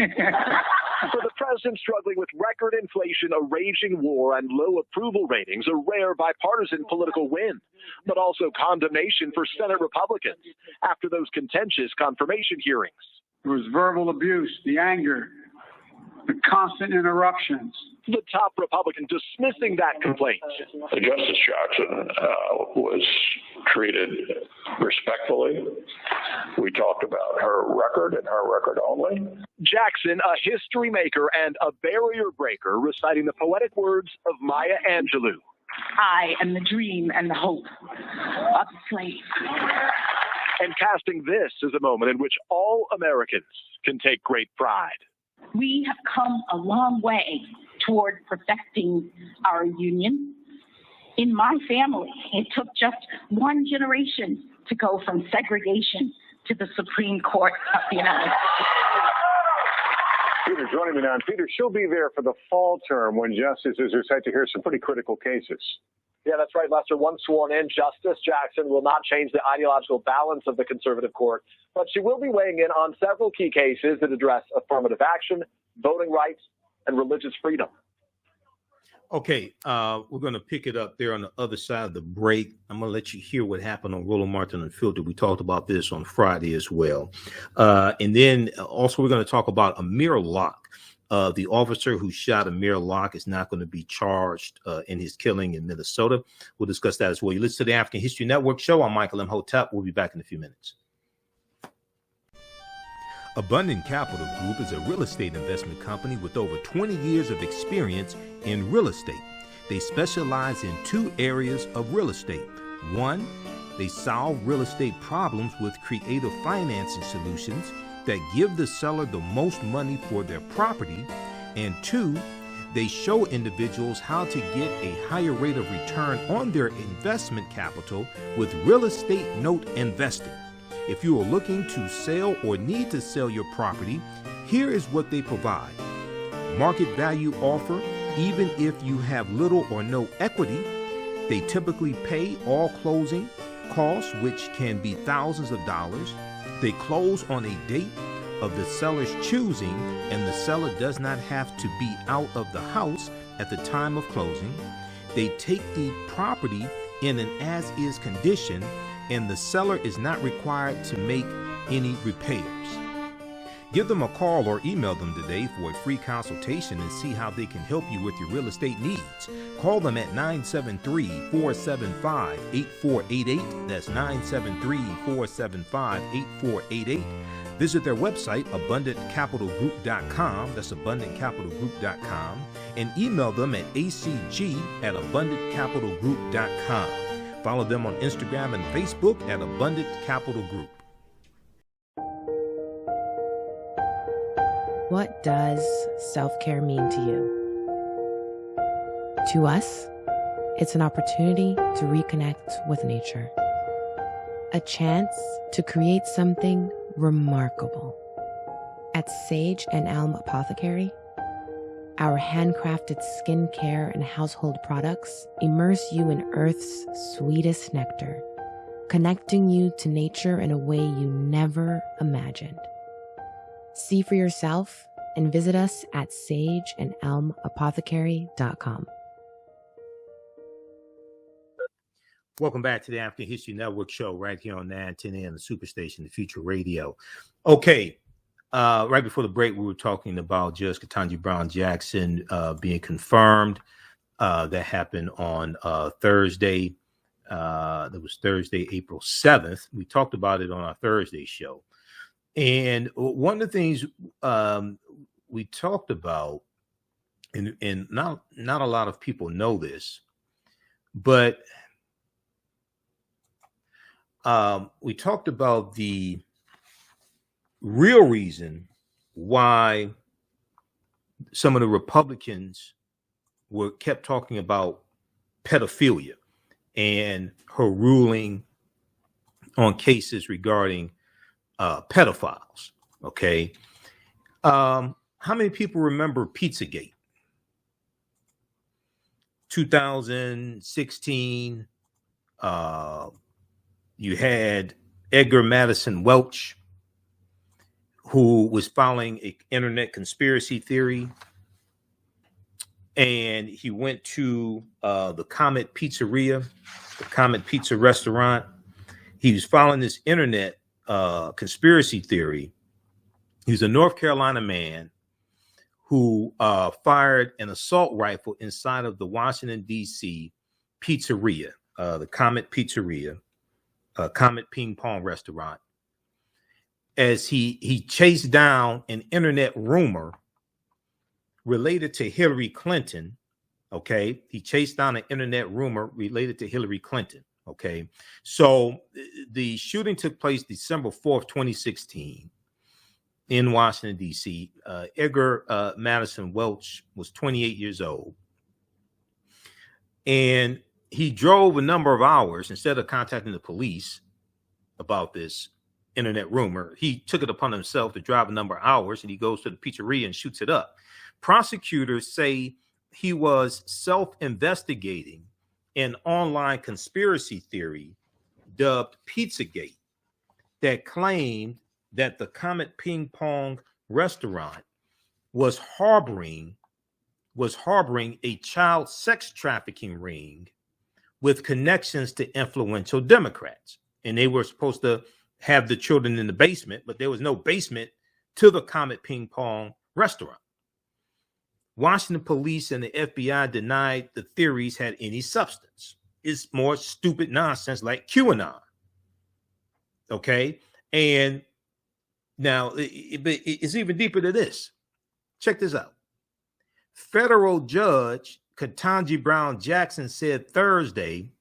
For the president struggling with record inflation, a raging war, and low approval ratings, a rare bipartisan political win, but also condemnation for Senate Republicans after those contentious confirmation hearings. There was verbal abuse, the anger, the constant interruptions. The top Republican dismissing that complaint. Justice Jackson was treated respectfully. We talked about her record and her record only. Jackson, a history maker and a barrier breaker, reciting the poetic words of Maya Angelou. I am the dream and the hope of slaves. And casting this as a moment in which all Americans can take great pride. We have come a long way toward perfecting our union. In my family, it took just one generation to go from segregation to the Supreme Court of the United States. Peter joining me now. And Peter, she'll be there for the fall term when justices are set to hear some pretty critical cases. Yeah, that's right, Lester. Once sworn in, Justice Jackson will not change the ideological balance of the conservative court, but she will be weighing in on several key cases that address affirmative action, voting rights, and religious freedom. Okay, we're going to pick it up there on the other side of the break. I'm going to let you hear what happened on Roland Martin Unfiltered. We talked about this on Friday as well. And then also we're going to talk about Amir Locke. The officer who shot Amir Locke is not going to be charged in his killing in Minnesota. We'll discuss that as well. You listen to the African History Network show. I'm Michael Imhotep. We'll be back in a few minutes. Abundant Capital Group is a real estate investment company with over 20 years of experience in real estate. They specialize in two areas of real estate. One, they solve real estate problems with creative financing solutions that give the seller the most money for their property. And two, they show individuals how to get a higher rate of return on their investment capital with real estate note investing. If you are looking to sell or need to sell your property, here is what they provide. Market value offer, even if you have little or no equity. They typically pay all closing costs, which can be thousands of dollars. They close on a date of the seller's choosing, and the seller does not have to be out of the house at the time of closing. They take the property in an as-is condition, and the seller is not required to make any repairs. Give them a call or email them today for a free consultation and see how they can help you with your real estate needs. Call them at 973-475-8488. That's 973-475-8488. Visit their website, abundantcapitalgroup.com. That's abundantcapitalgroup.com. And email them at acg@abundantcapitalgroup.com. Follow them on Instagram and Facebook at Abundant Capital Group. What does self-care mean to you? To us, it's an opportunity to reconnect with nature. A chance to create something remarkable. At Sage and Elm Apothecary, our handcrafted skincare and household products immerse you in Earth's sweetest nectar, connecting you to nature in a way you never imagined. See for yourself and visit us at sageandelmapothecary.com. Welcome back to the African History Network show right here on 910 AM, the Superstation, the Future Radio. Okay, right before the break, we were talking about Judge Ketanji Brown Jackson being confirmed. That happened on Thursday. That was Thursday, April 7th. We talked about it on our Thursday show. And one of the things we talked about, and not a lot of people know this, but we talked about the real reason why some of the Republicans kept talking about pedophilia and her ruling on cases regarding pedophiles. Okay. How many people remember Pizzagate? 2016, you had Edgar Madison Welch, who was following an internet conspiracy theory. And he went to the Kemet Pizzeria, the Kemet Pizza restaurant. He was following this internet conspiracy theory. He's a North Carolina man who fired an assault rifle inside of the Washington, D.C. pizzeria, the Kemet Pizzeria, Kemet Ping Pong restaurant, as he chased down an internet rumor related to Hillary Clinton. Okay, he chased down an internet rumor related to Hillary Clinton. Okay, so the shooting took place December 4th, 2016 in Washington, D.C. Edgar Madison Welch was 28 years old. And he drove a number of hours. Instead of contacting the police about this internet rumor, he took it upon himself to drive a number of hours, and he goes to the pizzeria and shoots it up. Prosecutors say he was self-investigating an online conspiracy theory dubbed Pizzagate that claimed that the Kemet Ping Pong restaurant was harboring a child sex trafficking ring with connections to influential Democrats. And they were supposed to have the children in the basement, but there was no basement to the Kemet Ping Pong restaurant. Washington police and the FBI denied the theories had any substance. It's more stupid nonsense like QAnon. Okay? And now it's even deeper than this. Check this out. Federal Judge Ketanji Brown Jackson said Thursday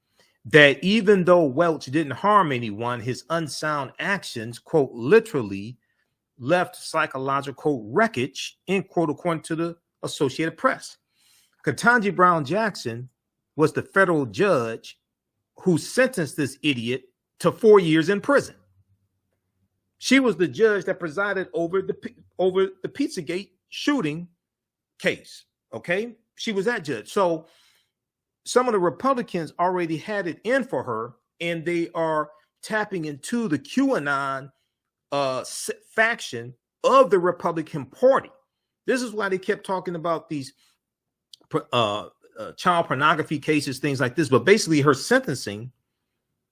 that even though Welch didn't harm anyone, his unsound actions, quote, literally left psychological wreckage, end quote, according to the Associated Press. Ketanji Brown Jackson was the federal judge who sentenced this idiot to 4 years in prison. She was the judge that presided over the Pizzagate shooting case. Okay, she was that judge. So some of the Republicans already had it in for her, and they are tapping into the QAnon faction of the Republican Party. This is why they kept talking about these child pornography cases, things like this. But basically, her sentencing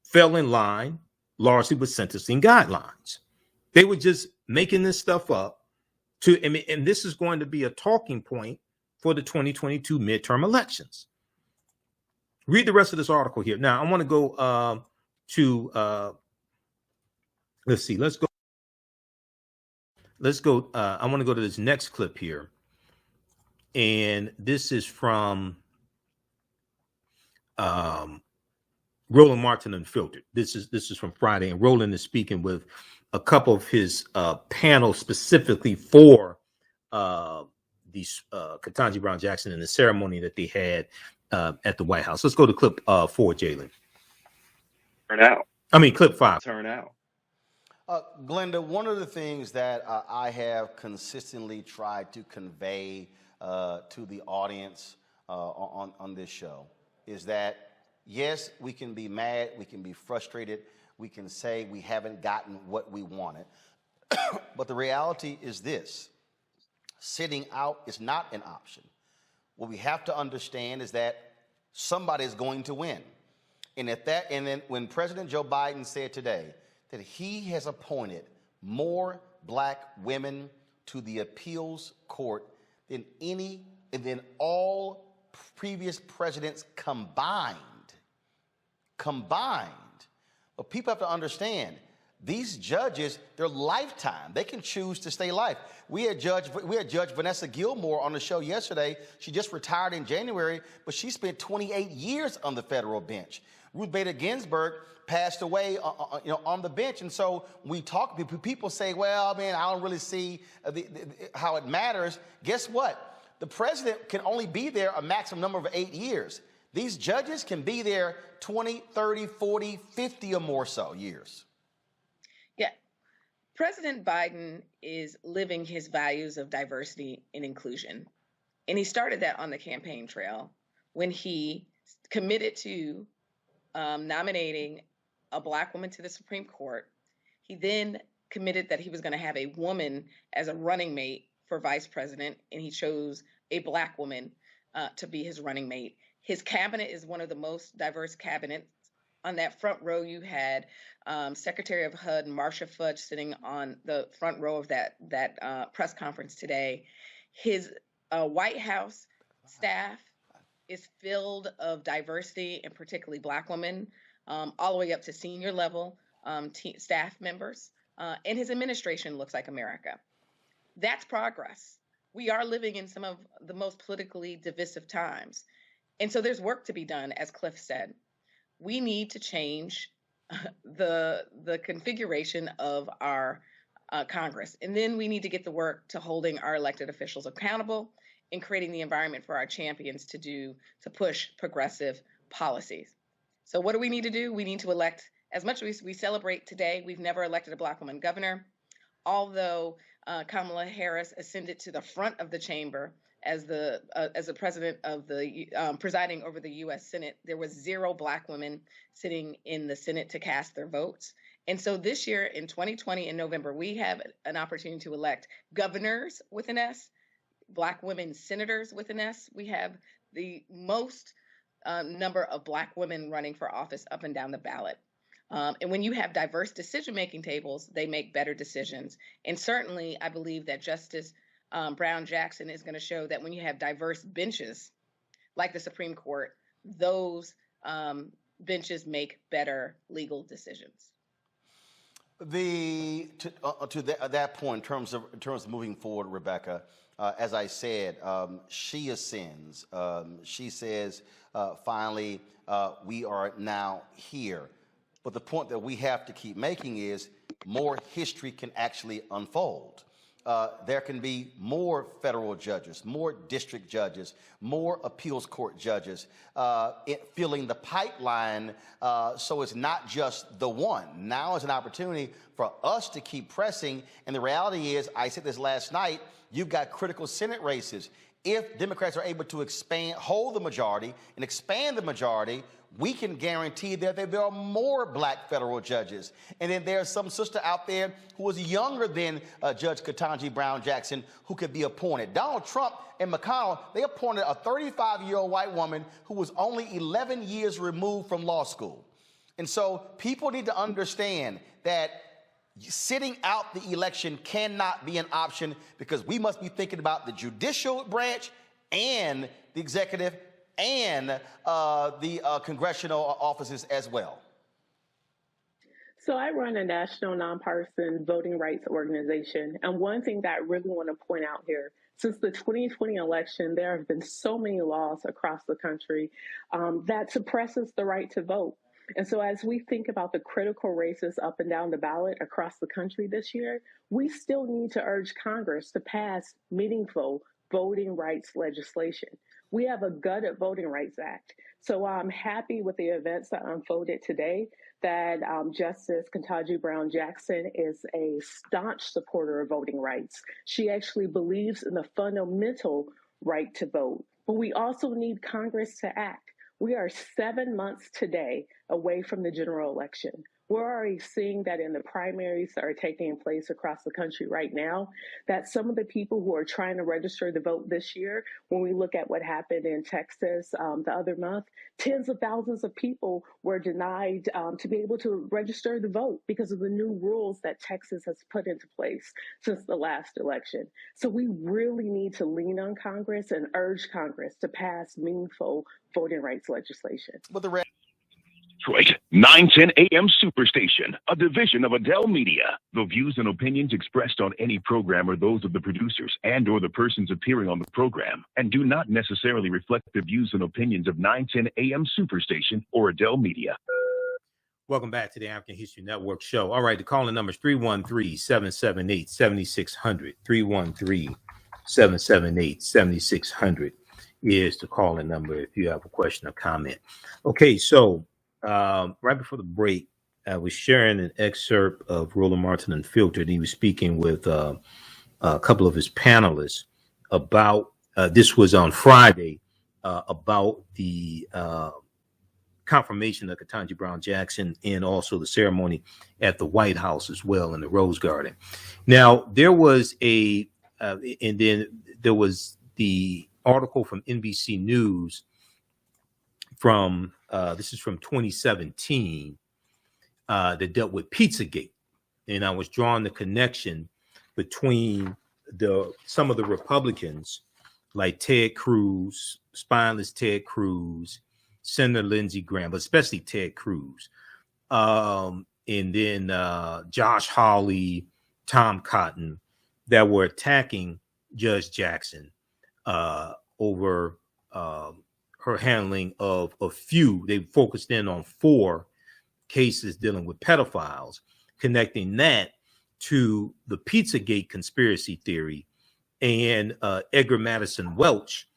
fell in line largely with sentencing guidelines. They were just making this stuff up and this is going to be a talking point for the 2022 midterm elections. Read the rest of this article here. Now, I want to go let's see. Let's go. I want to go to this next clip here. And this is from Roland Martin Unfiltered. This is from Friday. And Roland is speaking with a couple of his panel specifically for Ketanji Brown Jackson and the ceremony that they had at the White House. Let's go to clip 4, Jalen. Clip 5. Turn out. Glenda, one of the things that I have consistently tried to convey to the audience on this show is that, yes, we can be mad, we can be frustrated, we can say we haven't gotten what we wanted. But the reality is this: sitting out is not an option. What we have to understand is that somebody is going to win. And then when President Joe Biden said today that he has appointed more black women to the appeals court than all previous presidents combined. But people have to understand, these judges, their lifetime, they can choose to stay life. We had Judge Vanessa Gilmore on the show yesterday. She just retired in January, but she spent 28 years on the federal bench. Ruth Bader Ginsburg passed away on the bench. And so we talk, people say, well, man, I don't really see how it matters. Guess what? The president can only be there a maximum number of 8 years. These judges can be there 20, 30, 40, 50 or more so years. Yeah. President Biden is living his values of diversity and inclusion. And he started that on the campaign trail when he committed to nominating a black woman to the Supreme Court. He then committed that he was going to have a woman as a running mate for vice president, and he chose a Black woman to be his running mate. His cabinet is one of the most diverse cabinets. On that front row, you had Secretary of HUD Marcia Fudge sitting on the front row of that press conference today. His White House staff is filled of diversity, and particularly Black women, all the way up to senior level staff members. And his administration looks like America. That's progress. We are living in some of the most politically divisive times. And so there's work to be done, as Cliff said. We need to change the configuration of our Congress. And then we need to get to work to holding our elected officials accountable and creating the environment for our champions to push progressive policies. So what do we need to do? We need to elect, as much as we celebrate today, we've never elected a Black woman governor. Although Kamala Harris ascended to the front of the chamber as the president of the presiding over the U.S. Senate, there was 0 Black women sitting in the Senate to cast their votes. And so this year in 2020 in November, we have an opportunity to elect governors with an S, Black women senators with an S. We have the most number of Black women running for office up and down the ballot. And when you have diverse decision-making tables, they make better decisions. And certainly, I believe that Justice Brown Jackson is going to show that when you have diverse benches, like the Supreme Court, those benches make better legal decisions. To that point, in terms of moving forward, Rebecca, as I said, she ascends. She says, finally, we are now here. But the point that we have to keep making is more history can actually unfold. There can be more federal judges, more district judges, more appeals court judges filling the pipeline. So it's not just the one. Now is an opportunity for us to keep pressing. And the reality is, I said this last night, you've got critical Senate races. If Democrats are able to hold the majority and expand the majority, we can guarantee that there are more Black federal judges. And then there's some sister out there who was younger than Judge Ketanji Brown Jackson who could be appointed. Donald Trump and McConnell, they appointed a 35-year-old white woman who was only 11 years removed from law school. And so people need to understand that sitting out the election cannot be an option, because we must be thinking about the judicial branch and the executive and the congressional offices as well. So I run a national nonpartisan voting rights organization. And one thing that I really want to point out here, since the 2020 election, there have been so many laws across the country that suppresses the right to vote. And so as we think about the critical races up and down the ballot across the country this year, we still need to urge Congress to pass meaningful voting rights legislation. We have a gutted Voting Rights Act. So I'm happy with the events that unfolded today, that Justice Ketanji Brown Jackson is a staunch supporter of voting rights. She actually believes in the fundamental right to vote. But we also need Congress to act. We are 7 months today away from the general election. We're already seeing that in the primaries that are taking place across the country right now, that some of the people who are trying to register to vote this year, when we look at what happened in Texas the other month, tens of thousands of people were denied to be able to register to vote because of the new rules that Texas has put into place since the last election. So we really need to lean on Congress and urge Congress to pass meaningful voting rights legislation. But the Detroit, 910 AM Superstation, a division of Adele Media. The views and opinions expressed on any program are those of the producers and or the persons appearing on the program, and do not necessarily reflect the views and opinions of 910 AM Superstation or Adele Media. Welcome back to the African History Network show. All right, the calling number is 313-778-7600. 313-778-7600 is the calling number if you have a question or comment. Okay, so right before the break, I was sharing an excerpt of Roland Martin Unfiltered. He was speaking with a couple of his panelists about, this was on Friday, about the confirmation of Ketanji Brown Jackson, and also the ceremony at the White House as well in the Rose Garden. Now, there was and then there was the article from NBC News from, this is from 2017, that dealt with Pizzagate. And I was drawing the connection between some of the Republicans like Ted Cruz, spineless Ted Cruz, Senator Lindsey Graham, but especially Ted Cruz, and then Josh Hawley, Tom Cotton, that were attacking Judge Jackson over her handling of a few. They focused in on 4 cases dealing with pedophiles, connecting that to the Pizzagate conspiracy theory and Edgar Madison Welch,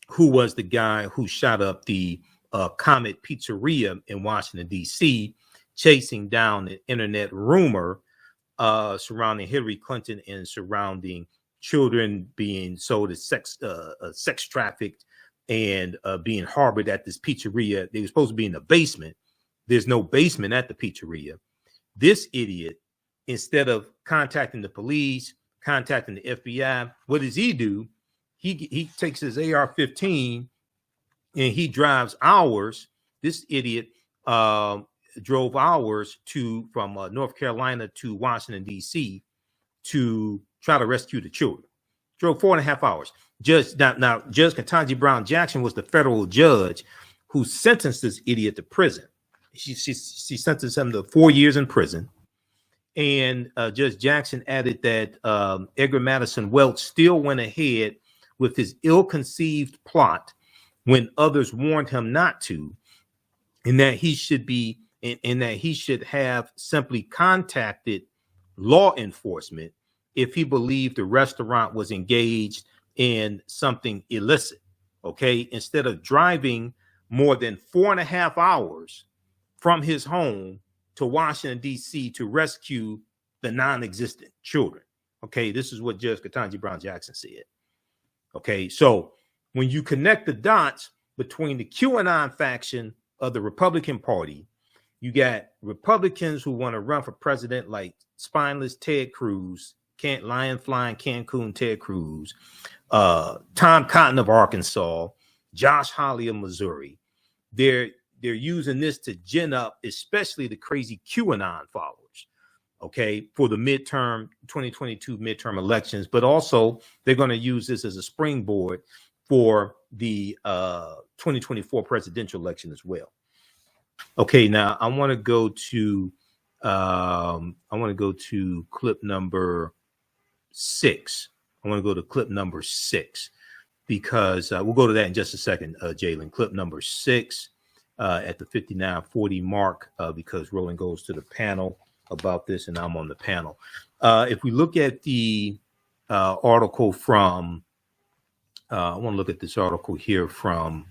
who was the guy who shot up the Kemet Pizzeria in Washington, D.C., chasing down an internet rumor surrounding Hillary Clinton and surrounding children being sold as sex trafficked and being harbored at this pizzeria. They were supposed to be in the basement. There's no basement at the pizzeria. This idiot, instead of contacting the police, contacting the FBI, what does he do? He takes his AR-15 and he drives hours. This idiot drove hours from North Carolina to Washington, D.C. to try to rescue the children. Drove 4.5 hours. Judge Ketanji Brown Jackson was the federal judge who sentenced this idiot to prison. She sentenced him to 4 years in prison. And Judge Jackson added that Edgar Madison Welch still went ahead with his ill-conceived plot when others warned him not to, and that he should have simply contacted law enforcement if he believed the restaurant was engaged in something illicit. Okay, instead of driving more than 4.5 hours from his home to Washington, D.C. to rescue the non-existent children. Okay, this is what Judge Ketanji Brown Jackson said. Okay, so when you connect the dots between the QAnon faction of the Republican Party, you got Republicans who want to run for president like spineless Ted Cruz, lion flying Cancun Ted Cruz, Tom Cotton of Arkansas, Josh Hawley of Missouri. They're using this to gin up, especially the crazy QAnon followers, okay, for the 2022 midterm elections, but also they're going to use this as a springboard for the 2024 presidential election as well. Okay, now I want to go to clip number 6. I want to go to clip number 6 because we'll go to that in just a second, Jalen. Clip number 6. At the 59:40 mark, because Roland goes to the panel about this, and I'm on the panel. If we look at the article from, I want to look at this article here from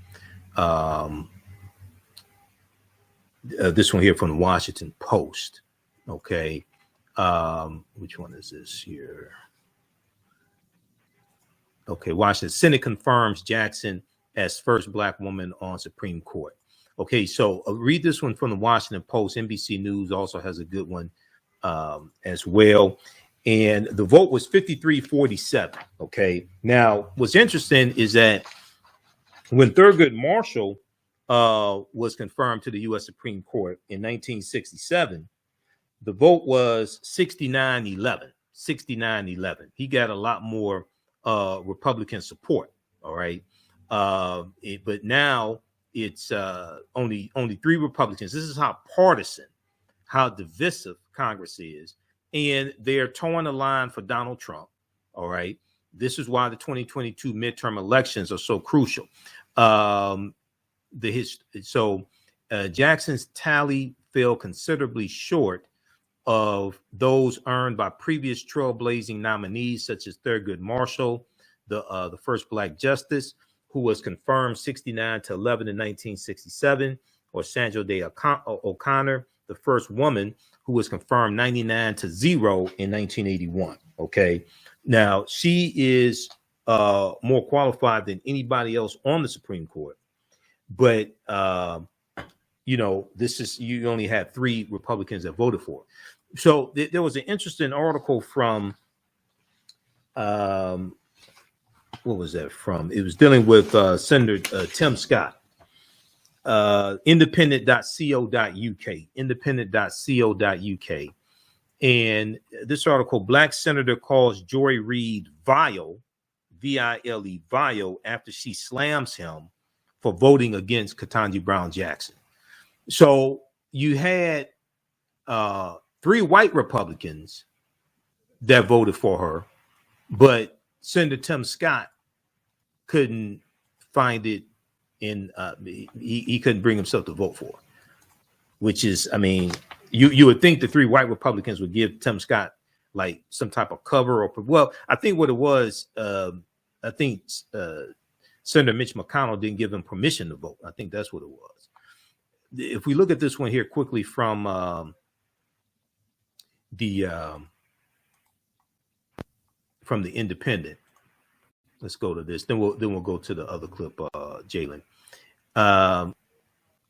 this one here from the Washington Post. Okay, which one is this here? Okay, Washington Senate confirms Jackson as first Black woman on Supreme Court. Okay, so read this one from the Washington Post. NBC News also has a good one as well. And the vote was 53-47. Okay, now what's interesting is that when Thurgood Marshall was confirmed to the U.S. Supreme Court in 1967, the vote was 69-11. 69-11. He got a lot more Republican support. All right, but now it's only 3 Republicans. This is how partisan, how divisive Congress is. And they're towing the line for Donald Trump. All right. This is why the 2022 midterm elections are so crucial. Jackson's tally fell considerably short of those earned by previous trailblazing nominees, such as Thurgood Marshall, the first Black justice, who was confirmed 69-11 in 1967, or Sandra Day O'Connor, the first woman who was confirmed 99-0 in 1981. Okay, now she is more qualified than anybody else on the Supreme Court, but you only had 3 Republicans that voted for it. So there was an interesting article from, what was that from? It was dealing with Senator Tim Scott, independent.co.uk, and this article, Black Senator calls Joy Reid vile, V-I-L-E, vile, after she slams him for voting against Ketanji Brown Jackson. So you had 3 white Republicans that voted for her, but Senator Tim Scott couldn't find it in, he couldn't bring himself to vote for her, which is, I mean, you would think the 3 white Republicans would give Tim Scott like some type of cover, or, well, I think what it was, I think Senator Mitch McConnell didn't give him permission to vote. I think that's what it was. If we look at this one here quickly from the Independent, let's go to this. Then we'll go to the other clip, Jalen.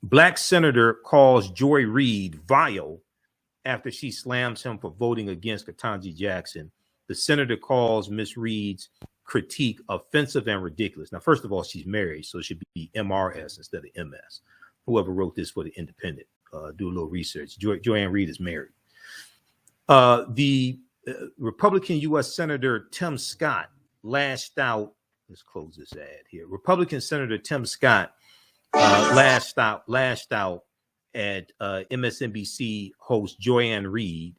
Black senator calls Joy Reid vile after she slams him for voting against Ketanji Jackson. The senator calls Miss Reid's critique offensive and ridiculous. Now, first of all, she's married, so it should be MRS instead of MS. Whoever wrote this for the Independent, do a little research. Joanne Reid is married. The Republican U.S. Senator Tim Scott lashed out. Let's close this ad here. Republican Senator Tim Scott lashed out at MSNBC host Joanne Reid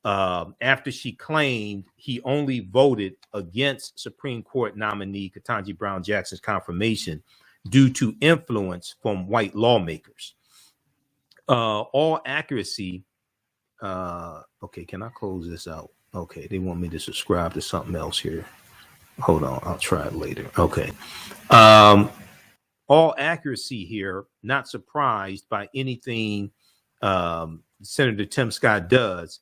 after she claimed he only voted against Supreme Court nominee Ketanji Brown Jackson's confirmation due to influence from white lawmakers. All accuracy. Okay, can I close this out? Okay, they want me to subscribe to something else here. Hold on, I'll try it later. Okay. All accuracy here, not surprised by anything Senator Tim Scott does.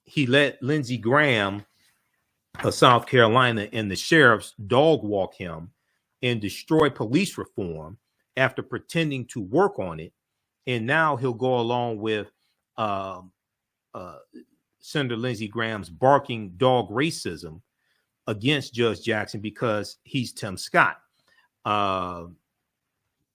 He let Lindsey Graham of South Carolina and the sheriffs dog walk him and destroy police reform after pretending to work on it. And now he'll go along with Senator Lindsey Graham's barking dog racism against Judge Jackson because he's Tim Scott.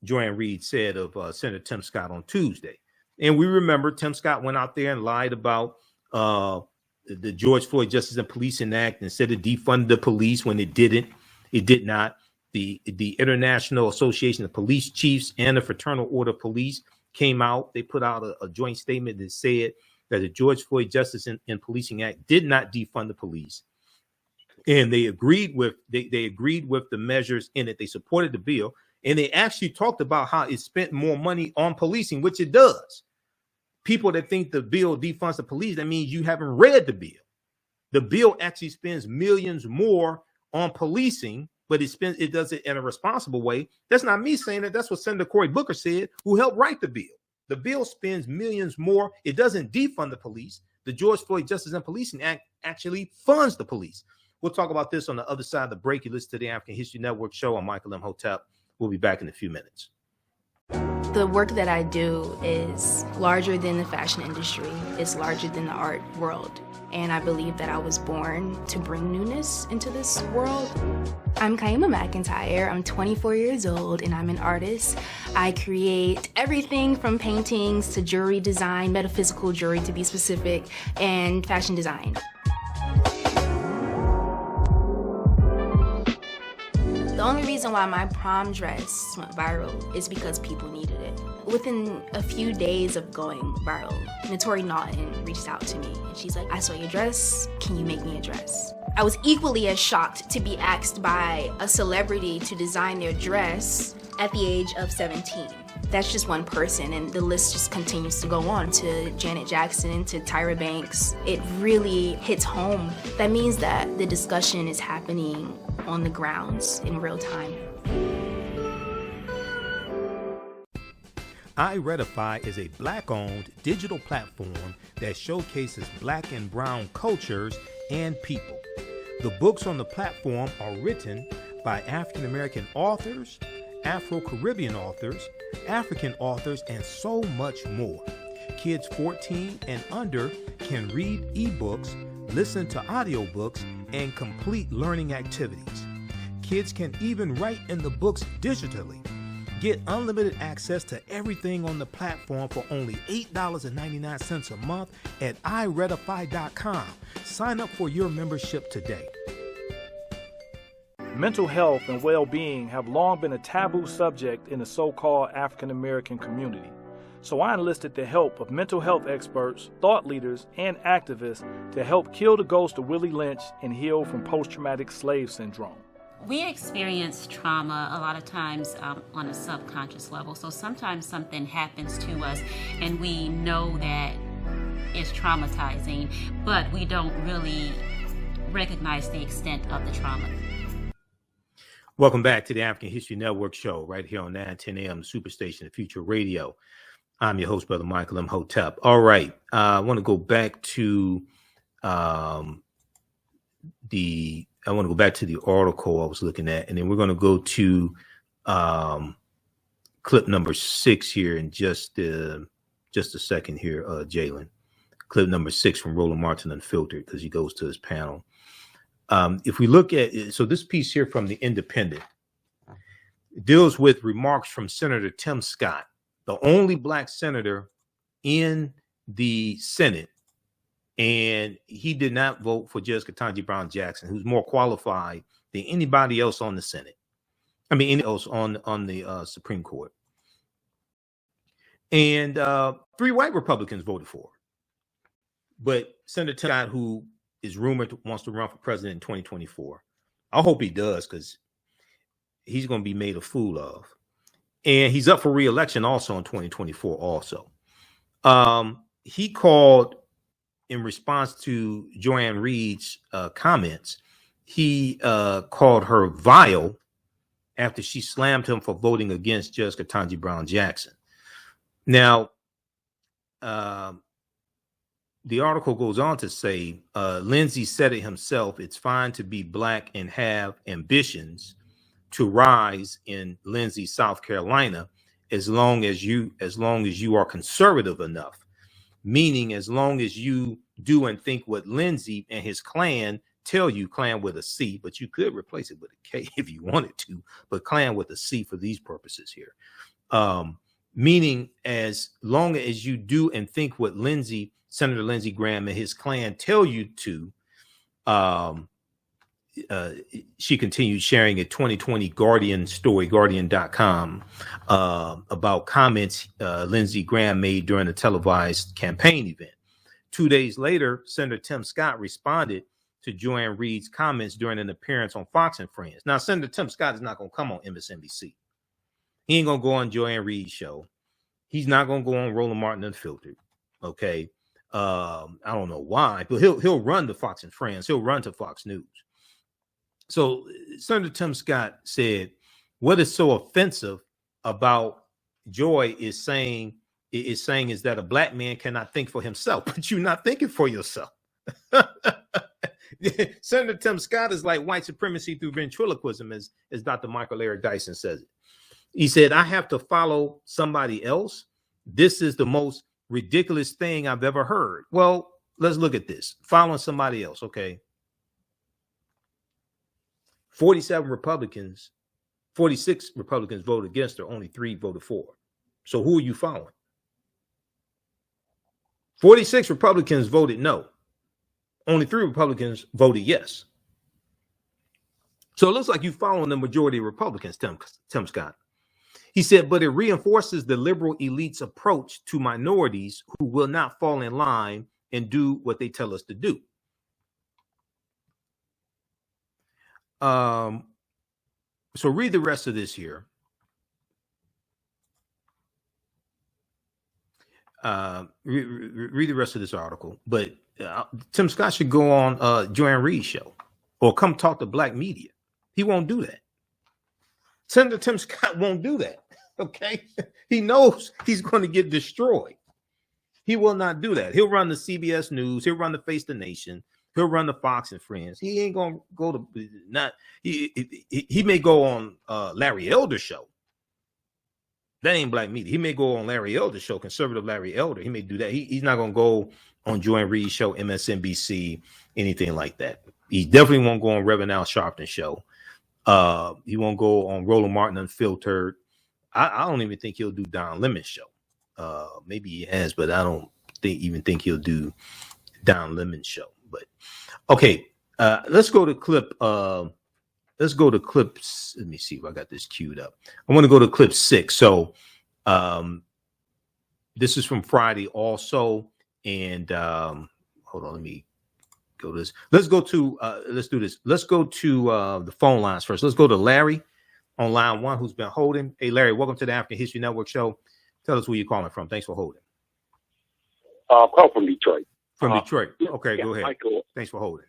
Joanne Reid said of Senator Tim Scott on Tuesday. And we remember Tim Scott went out there and lied about the George Floyd Justice and Policing Act and said it defunded the police when it didn't. It did not. The International Association of Police Chiefs and the Fraternal Order of Police came out. They put out a joint statement that said that the George Floyd Justice and Policing Act did not defund the police. And they agreed with they agreed with the measures in it. They supported the bill. And they actually talked about how it spent more money on policing, which it does. People that think the bill defunds the police, that means you haven't read the bill. The bill actually spends millions more on policing, but it does it in a responsible way. That's not me saying that. That's what Senator Cory Booker said, who helped write the bill. The bill spends millions more. It doesn't defund the police. The George Floyd Justice and Policing Act actually funds the police. We'll talk about this on the other side of the break. You listen to the African History Network show. I'm Michael Imhotep. We'll be back in a few minutes. The work that I do is larger than the fashion industry. It's larger than the art world. And I believe that I was born to bring newness into this world. I'm Kaima McIntyre. I'm 24 years old and I'm an artist. I create everything from paintings to jewelry design, metaphysical jewelry to be specific, and fashion design. The only reason why my prom dress went viral is because people needed it. Within a few days of going viral, Notori Naughton reached out to me and she's like, I saw your dress, can you make me a dress? I was equally as shocked to be asked by a celebrity to design their dress at the age of 17. That's just one person, and the list just continues to go on to Janet Jackson, to Tyra Banks. It really hits home. That means that the discussion is happening on the grounds in real time. iRedify is a Black-owned digital platform that showcases Black and Brown cultures and people. The books on the platform are written by African-American authors, Afro-Caribbean authors, African authors, and so much more. Kids 14 and under can read ebooks, listen to audiobooks, and complete learning activities. Kids can even write in the books digitally. Get unlimited access to everything on the platform for only $8.99 a month at iRedify.com. Sign up for your membership today. Mental health and well-being have long been a taboo subject in the so-called African American community. So I enlisted the help of mental health experts, thought leaders, and activists to help kill the ghost of Willie Lynch and heal from post-traumatic slave syndrome. We experience trauma a lot of times on a subconscious level. So sometimes something happens to us and we know that it's traumatizing, but we don't really recognize the extent of the trauma. Welcome back to the African History Network show right here on 910 AM Superstation, the Future Radio. I'm your host, Brother Michael Imhotep. All right. I want to go back to the article I was looking at, and then we're going to go to clip number 6 here in just a second here, Jalen. Clip number 6 from Roland Martin Unfiltered, because he goes to his panel. If we look at it, so this piece here from The Independent deals with remarks from Senator Tim Scott, the only black senator in the Senate, and he did not vote for Judge Ketanji Brown Jackson, who's more qualified than anybody else on the Senate. I mean, anyone else on the Supreme Court. And 3 white Republicans voted for her. But Senator Tim Scott, who is rumored wants to run for president in 2024. I hope he does, because he's going to be made a fool of. And he's up for re-election also in 2024 also. He called, in response to Joanne Reed's comments, he called her vile after she slammed him for voting against Judge Ketanji Brown Jackson. Now, the article goes on to say, Lindsey said it himself, it's fine to be black and have ambitions to rise in Lindsey, South Carolina, as long as you are conservative enough. Meaning, as long as you do and think what Lindsey and his clan tell you, clan with a C, but you could replace it with a K if you wanted to, but clan with a C for these purposes here. Meaning, as long as you do and think what Senator Lindsey Graham and his clan tell you to, she continued sharing a 2020 Guardian story, Guardian.com, about comments Lindsey Graham made during a televised campaign event. 2 days later, Senator Tim Scott responded to Joanne Reed's comments during an appearance on Fox and Friends. Now, Senator Tim Scott is not going to come on MSNBC. He ain't going to go on Joanne Reed's show. He's not going to go on Roland Martin Unfiltered. Okay. I don't know why, but he'll run to Fox and Friends. He'll run to Fox News. So Senator Tim Scott said, what is so offensive about Joy is saying is that a black man cannot think for himself, but you're not thinking for yourself. Senator Tim Scott is like white supremacy through ventriloquism, as Dr. Michael Eric Dyson says it. He said, I have to follow somebody else. This is the most ridiculous thing I've ever heard. Well, let's look at this. Following somebody else, okay? 46 Republicans voted against her, only 3 voted for her. So who are you following? 46 Republicans voted no. Only 3 Republicans voted yes. So it looks like you're following the majority of Republicans, Tim Scott. He said, but it reinforces the liberal elite's approach to minorities who will not fall in line and do what they tell us to do. So read the rest of this here. Read the rest of this article. But Tim Scott should go on Joanne Reed's show or come talk to black media. He won't do that. Senator Tim Scott won't do that. Okay. He knows he's going to get destroyed. He will not do that. He'll run the CBS News. He'll run the Face the Nation. He'll run the Fox and Friends. He ain't going to go to he may go on Larry Elder's show. That ain't black media. He may go on Larry Elder's show, conservative Larry Elder. He may do that. He's not going to go on Joy and Reed's show, MSNBC, anything like that. He definitely won't go on Reverend Al Sharpton's show. He won't go on Roland Martin Unfiltered. I don't even think he'll do Don Lemon's show. Maybe he has, but I don't even think he'll do Don Lemon's show. But okay, let's go to clip. Let's go to clips. Let me see if I got this queued up. I want to go to clip 6. So this is from Friday also. And hold on, let me go to this. Let's go to let's do this. Let's go to the phone lines first. Let's go to Larry on line 1, who's been holding. Hey, Larry, welcome to the African History Network show. Tell us where you're calling from. Thanks for holding. Call from Detroit. From Detroit. Okay, yeah, go ahead. Michael. Thanks for holding.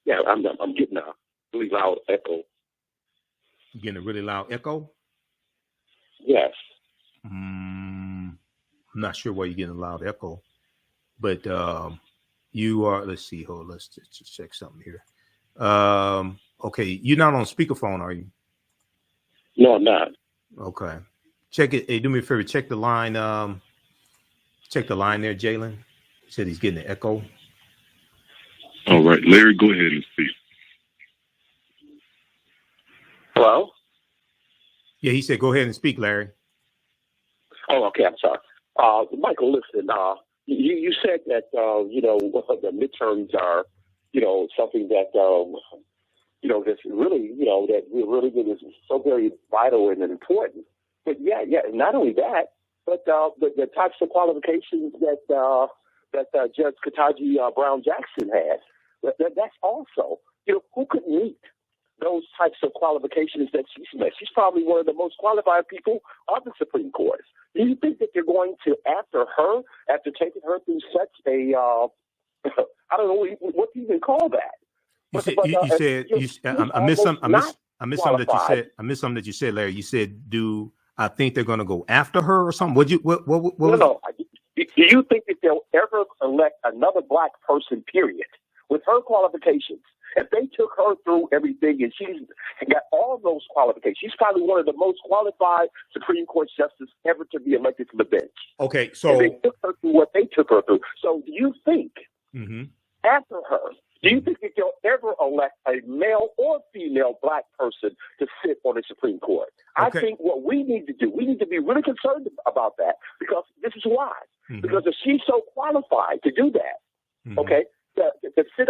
Yeah, I'm getting a really loud echo. You getting a really loud echo? Yes. I'm not sure why you're getting a loud echo, but you are. Let's see. Hold. Let's just check something here. Okay, you're not on speakerphone, are you? No, I'm not. Okay. Check it. Hey, do me a favor. Check the line. Check the line there, Jalen. He said he's getting an echo. All right, Larry, go ahead and speak. Hello? Yeah, he said, go ahead and speak, Larry. Oh, okay. I'm sorry. Michael, listen, you said that, the midterms are, something that, that's really, that really is so very vital and important. But yeah, not only that, but the types of qualifications that Judge Ketanji Brown Jackson has, that's also, who could meet those types of qualifications that she's met? She's probably one of the most qualified people on the Supreme Court. Do you think that you're going to, after taking her through such a, I don't know what do you even call that? I missed something that you said, Larry. You said, I think they're going to go after her or something? What? No. Do you think that they'll ever elect another black person, period, with her qualifications? If they took her through everything and she's got all those qualifications, she's probably one of the most qualified Supreme Court justices ever to be elected to the bench. Okay, so and they took her through what they took her through. So do you think after her, do you think that they'll ever elect a male or female black person to sit on the Supreme Court? Okay. I think what we need to do, we need to be really concerned about that, because this is why. Because if she's so qualified to do that, okay, to sit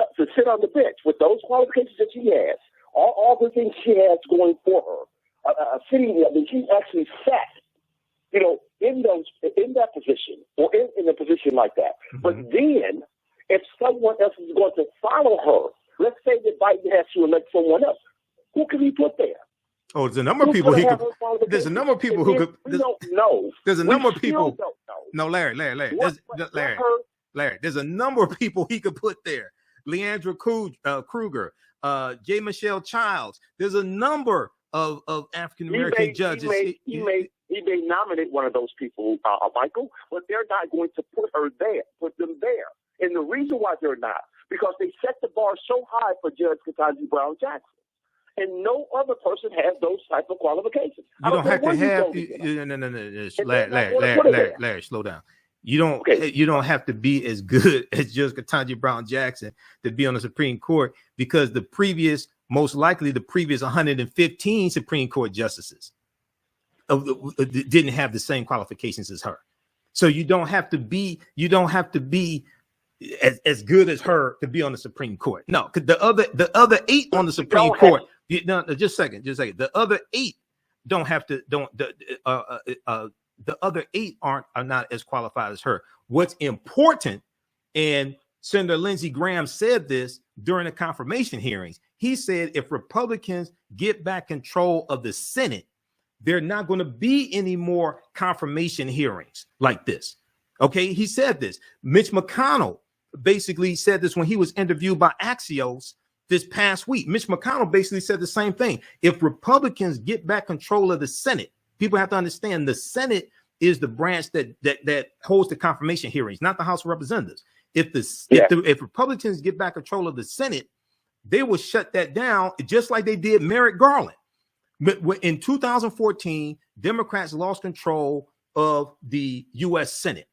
on the bench with those qualifications that she has, all the things she has going for her, she's actually sat, in that position or in a position like that. But then, if someone else is going to follow her, let's say that Biden has to elect someone else, who can he put there? Oh, there's a number of people he could. There's a number of people who could. We don't know. There's a number of people. Don't know. No, Larry. Larry. There's a number of people he could put there. Leandra Kruger, J. Michelle Childs. There's a number of African American judges. He may nominate one of those people, Michael, but they're not going to put them there. And the reason why they're not, because they set the bar so high for Judge Ketanji Brown Jackson. And no other person has those type of qualifications. You don't have to have. No. Larry, slow down. You don't have to be as good as Judge Ketanji Brown Jackson to be on the Supreme Court, because most likely the previous 115 Supreme Court justices didn't have the same qualifications as her. So you don't have to be as good as her to be on the Supreme Court. No, because the other 8 on the Supreme Court. Just a second. The other 8 don't have to. The other 8 are not as qualified as her. What's important, and Senator Lindsey Graham said this during the confirmation hearings. He said if Republicans get back control of the Senate, there are not going to be any more confirmation hearings like this. Okay, he said this. Mitch McConnell basically said this when he was interviewed by Axios this past week. Mitch McConnell basically said the same thing. If Republicans get back control of the Senate, people have to understand the Senate is the branch that holds the confirmation hearings, not the House of Representatives. If Republicans get back control of the Senate, they will shut that down, just like they did Merrick Garland. But in 2014, Democrats lost control of the U.S. Senate.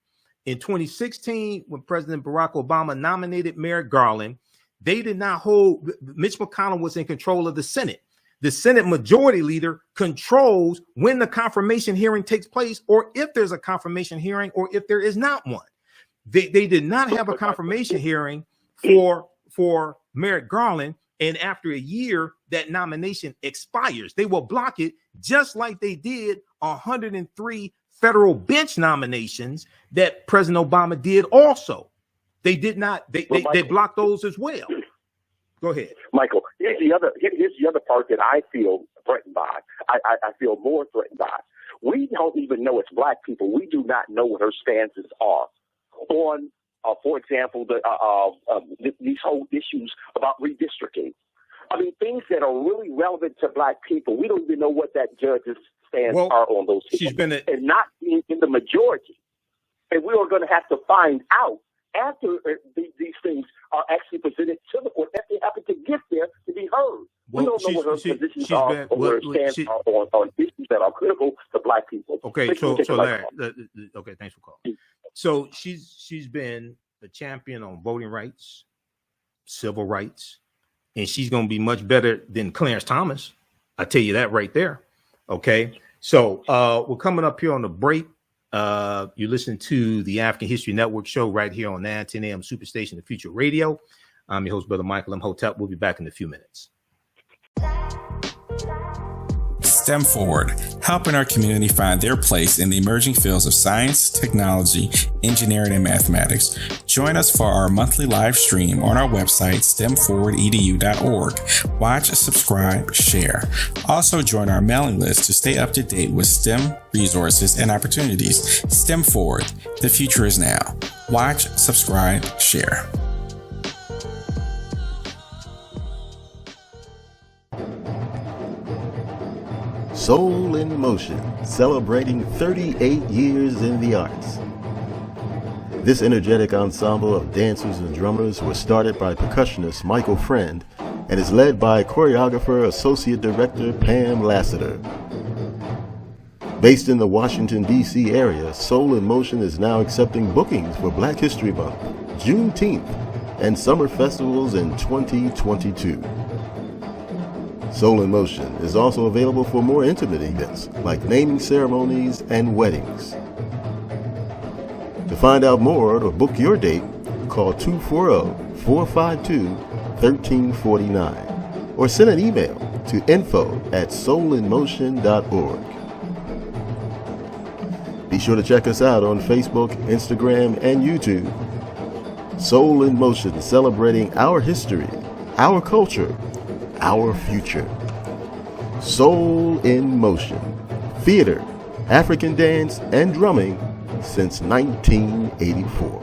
In 2016, when President Barack Obama nominated Merrick Garland, they did not hold, Mitch McConnell was in control of the Senate. The Senate majority leader controls when the confirmation hearing takes place, or if there's a confirmation hearing, or if there is not one. They did not have a confirmation hearing for Merrick Garland, and after a year, that nomination expires. They will block it, just like they did 103 federal bench nominations that President Obama did also. They did not, they blocked those as well. Go ahead. Michael, here's the other part that I feel threatened by. I feel more threatened by. We don't even know, as Black people, we do not know what her stances are on, for example, these whole issues about redistricting. I mean, things that are really relevant to Black people. We don't even know what that judge's stance are on those issues. And not being in the majority. And we are going to have to find out after these things are actually presented to the court, that they happen to get there to be heard. We don't know what her positions are or what her stance are on issues that are critical to Black people. Okay, so Larry, okay, thanks for calling. So she's been a champion on voting rights, civil rights, and she's going to be much better than Clarence Thomas. I tell you that right there. Okay, so we're coming up here on the break. You listen to the African History Network show right here on 910 AM Superstation, The Future Radio. I'm your host, Brother Michael Imhotep. We'll be back in a few minutes. STEM Forward, helping our community find their place in the emerging fields of science, technology, engineering, and mathematics. Join us for our monthly live stream on our website, stemforwardedu.org. Watch, subscribe, share. Also join our mailing list to stay up to date with STEM resources and opportunities. STEM Forward, the future is now. Watch, subscribe, share. Soul in Motion, celebrating 38 years in the arts. This energetic ensemble of dancers and drummers was started by percussionist Michael Friend and is led by choreographer Associate Director Pam Lassiter. Based in the Washington, D.C. area, Soul in Motion is now accepting bookings for Black History Month, Juneteenth, and summer festivals in 2022. Soul in Motion is also available for more intimate events like naming ceremonies and weddings. To find out more or to book your date, call 240-452-1349 or send an email to info@soulinmotion.org. Be sure to check us out on Facebook, Instagram, and YouTube. Soul in Motion, celebrating our history, our culture, our future. Soul in Motion. Theater, African dance, and drumming since 1984.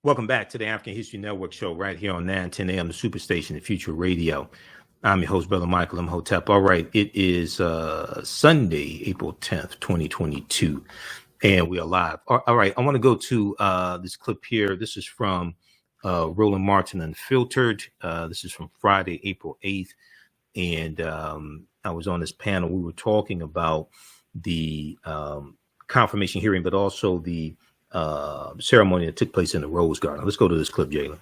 Welcome back to the African History Network show right here on 910 AM, the Superstation, The Future Radio. I'm your host, Brother Michael Imhotep. All right, it is Sunday, April 10th, 2022, and we are live. All right, I want to go to this clip here. This is from Roland Martin Unfiltered. This is from Friday, April 8th, and I was on this panel. We were talking about the confirmation hearing, but also the ceremony that took place in the Rose Garden. Let's go to this clip, Jalen.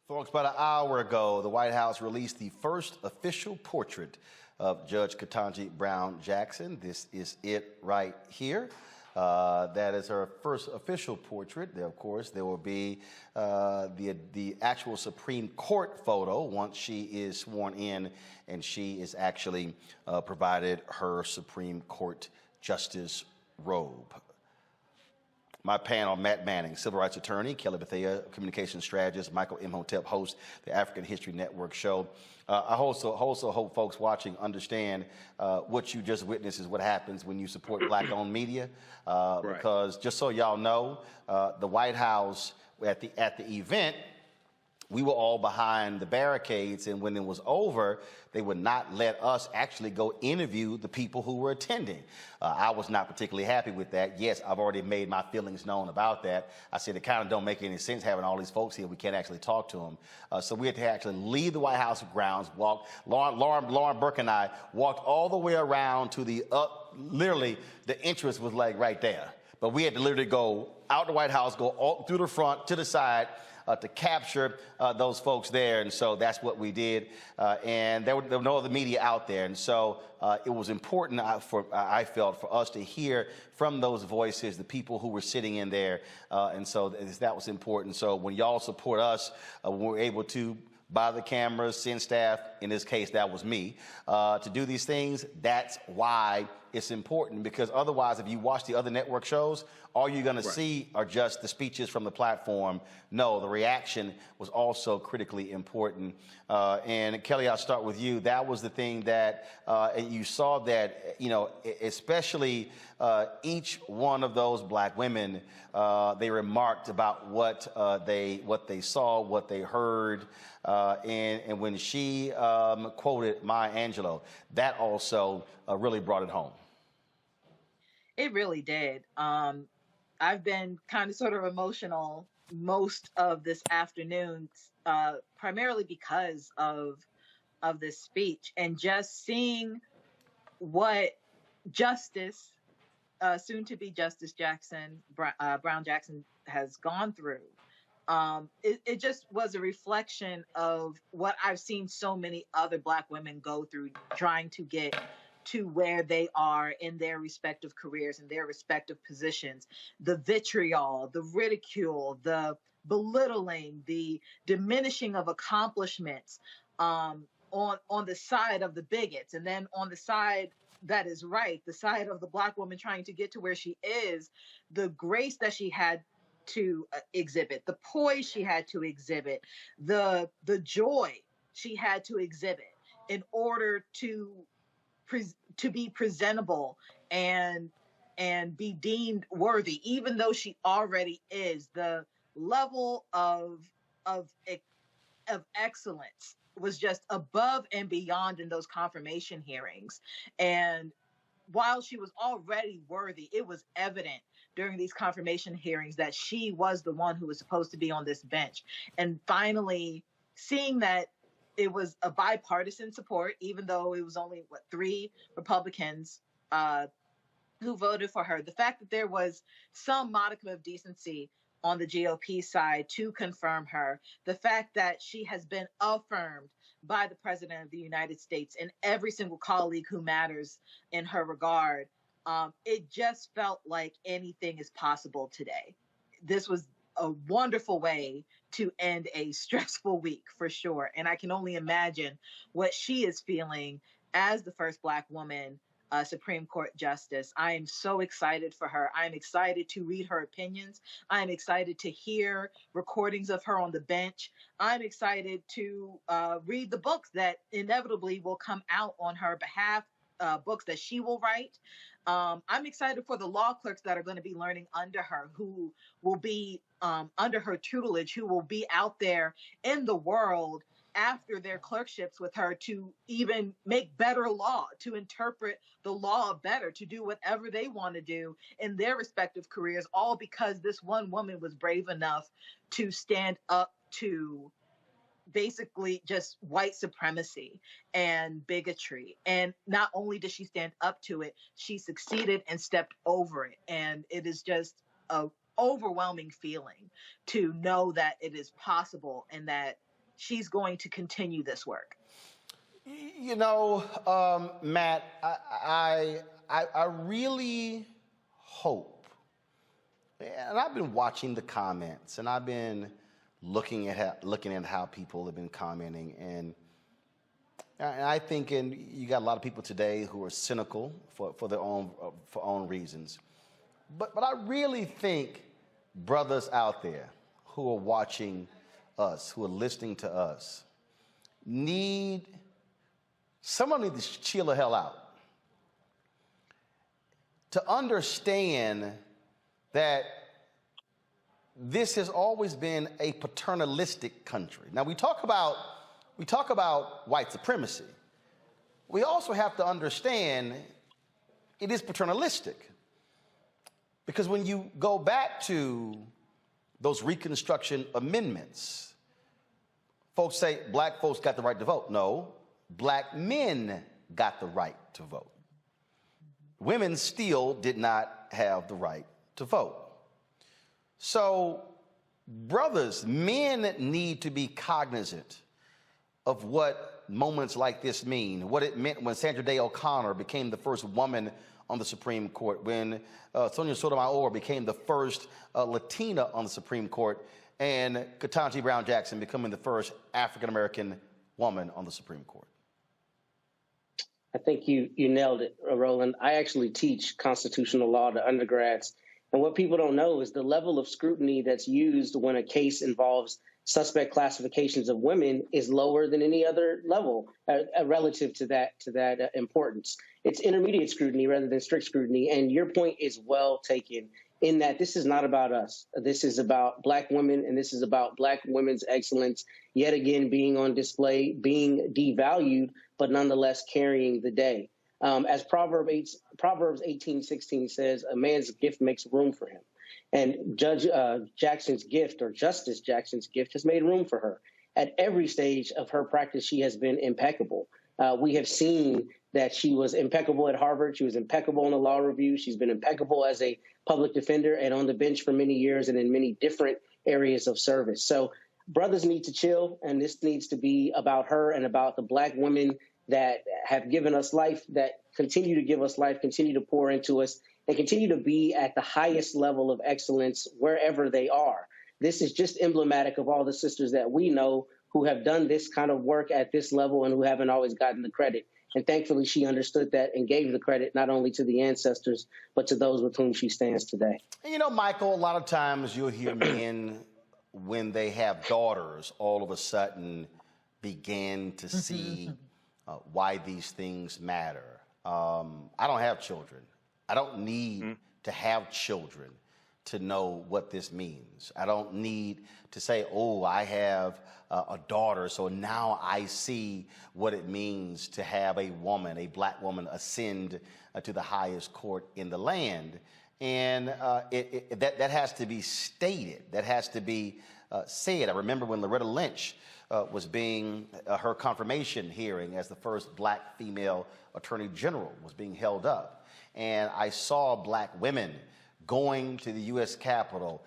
Folks, about an hour ago, the White House released the first official portrait of Judge Ketanji Brown Jackson. This is it right here. That is her first official portrait. There, of course, there will be the actual Supreme Court photo once she is sworn in and she is actually provided her Supreme Court justice robe. My panel, Matt Manning, civil rights attorney, Kelly Bethea, communications strategist, Michael Imhotep, host the African History Network show. I also hope folks watching understand what you just witnessed is what happens when you support Black-owned media. Because just so y'all know, the White House at the event we were all behind the barricades, and when it was over, they would not let us actually go interview the people who were attending. I was not particularly happy with that. Yes, I've already made my feelings known about that. I said it kind of don't make any sense having all these folks here. We can't actually talk to them. So we had to actually leave the White House grounds, Lauren Burke and I walked all the way around to the, literally, the entrance was like right there. But we had to literally go out the White House, go all through the front, to the side, to capture those folks there. And so that's what we did. And there were no other media out there. And so it was important, I felt, for us to hear from those voices, the people who were sitting in there. And so that was important. So when y'all support us, when we're able to buy the cameras, send staff, in this case, that was me, to do these things, that's why it's important. Because otherwise, if you watch the other network shows, all you're going to see are just the speeches from the platform. No, the reaction was also critically important. And Kelly, I'll start with you. That was the thing that you saw that, you know, especially each one of those black women, they remarked about what they saw, what they heard. And when she quoted Maya Angelou, that also really brought it home. It really did. I've been kind of sort of emotional most of this afternoon, primarily because of this speech, and just seeing what Justice, soon to be Justice Brown Jackson, has gone through. It just was a reflection of what I've seen so many other black women go through, trying to get to where they are in their respective careers and their respective positions. The vitriol, the ridicule, the belittling, the diminishing of accomplishments on the side of the bigots, and then on the side that is right, the side of the black woman trying to get to where she is, the grace that she had to exhibit, the poise she had to exhibit, the joy she had to exhibit in order to be presentable and be deemed worthy, even though she already is. The level of excellence was just above and beyond in those confirmation hearings. And while she was already worthy, it was evident during these confirmation hearings that she was the one who was supposed to be on this bench. And finally, seeing that it was a bipartisan support, even though it was only, 3 Republicans who voted for her. The fact that there was some modicum of decency on the GOP side to confirm her, the fact that she has been affirmed by the President of the United States and every single colleague who matters in her regard, it just felt like anything is possible today. This was a wonderful way to end a stressful week, for sure. And I can only imagine what she is feeling as the first Black woman Supreme Court Justice. I am so excited for her. I'm excited to read her opinions. I'm excited to hear recordings of her on the bench. I'm excited to read the books that inevitably will come out on her behalf, books that she will write. I'm excited for the law clerks that are going to be learning under her, who will be under her tutelage, who will be out there in the world after their clerkships with her to even make better law, to interpret the law better, to do whatever they want to do in their respective careers, all because this one woman was brave enough to stand up to basically just white supremacy and bigotry. And not only did she stand up to it, she succeeded and stepped over it. And it is just an overwhelming feeling to know that it is possible and that she's going to continue this work. You know, Matt, I really hope, and I've been watching the comments, and I've been looking at how people have been commenting, and I think, and you got a lot of people today who are cynical for their own reasons, but I really think brothers out there who are watching us, who are listening to us, someone needs to chill the hell out. To understand that this has always been a paternalistic country. Now we talk about white supremacy. We also have to understand it is paternalistic. Because when you go back to those Reconstruction amendments, folks say black folks got the right to vote. No, black men got the right to vote. Women still did not have the right to vote. So, brothers, men need to be cognizant of what moments like this mean, what it meant when Sandra Day O'Connor became the first woman on the Supreme Court, when Sonia Sotomayor became the first Latina on the Supreme Court, and Ketanji Brown Jackson becoming the first African-American woman on the Supreme Court. I think you nailed it, Roland. I actually teach constitutional law to undergrads. And what people don't know is the level of scrutiny that's used when a case involves suspect classifications of women is lower than any other level relative to that importance. It's intermediate scrutiny rather than strict scrutiny. And your point is well taken in that this is not about us. This is about black women, and this is about black women's excellence yet again being on display, being devalued, but nonetheless carrying the day. As Proverbs 18:16 says, a man's gift makes room for him. And Justice Jackson's gift has made room for her. At every stage of her practice, she has been impeccable. We have seen that she was impeccable at Harvard. She was impeccable in the law review. She's been impeccable as a public defender and on the bench for many years and in many different areas of service. So brothers need to chill, and this needs to be about her and about the black women that have given us life, that continue to give us life, continue to pour into us, and continue to be at the highest level of excellence wherever they are. This is just emblematic of all the sisters that we know who have done this kind of work at this level and who haven't always gotten the credit. And thankfully, she understood that and gave the credit not only to the ancestors, but to those with whom she stands today. And you know, Michael, a lot of times you'll hear men, when they have daughters, all of a sudden begin to see why these things matter. I don't have children. I don't need to have children to know what this means. I don't need to say, oh, I have a daughter, so now I see what it means to have a woman, a black woman, ascend to the highest court in the land. And that has to be stated. That has to be said. I remember when Loretta Lynch was being, her confirmation hearing as the first black female attorney general was being held up. And I saw black women going to the U.S. Capitol,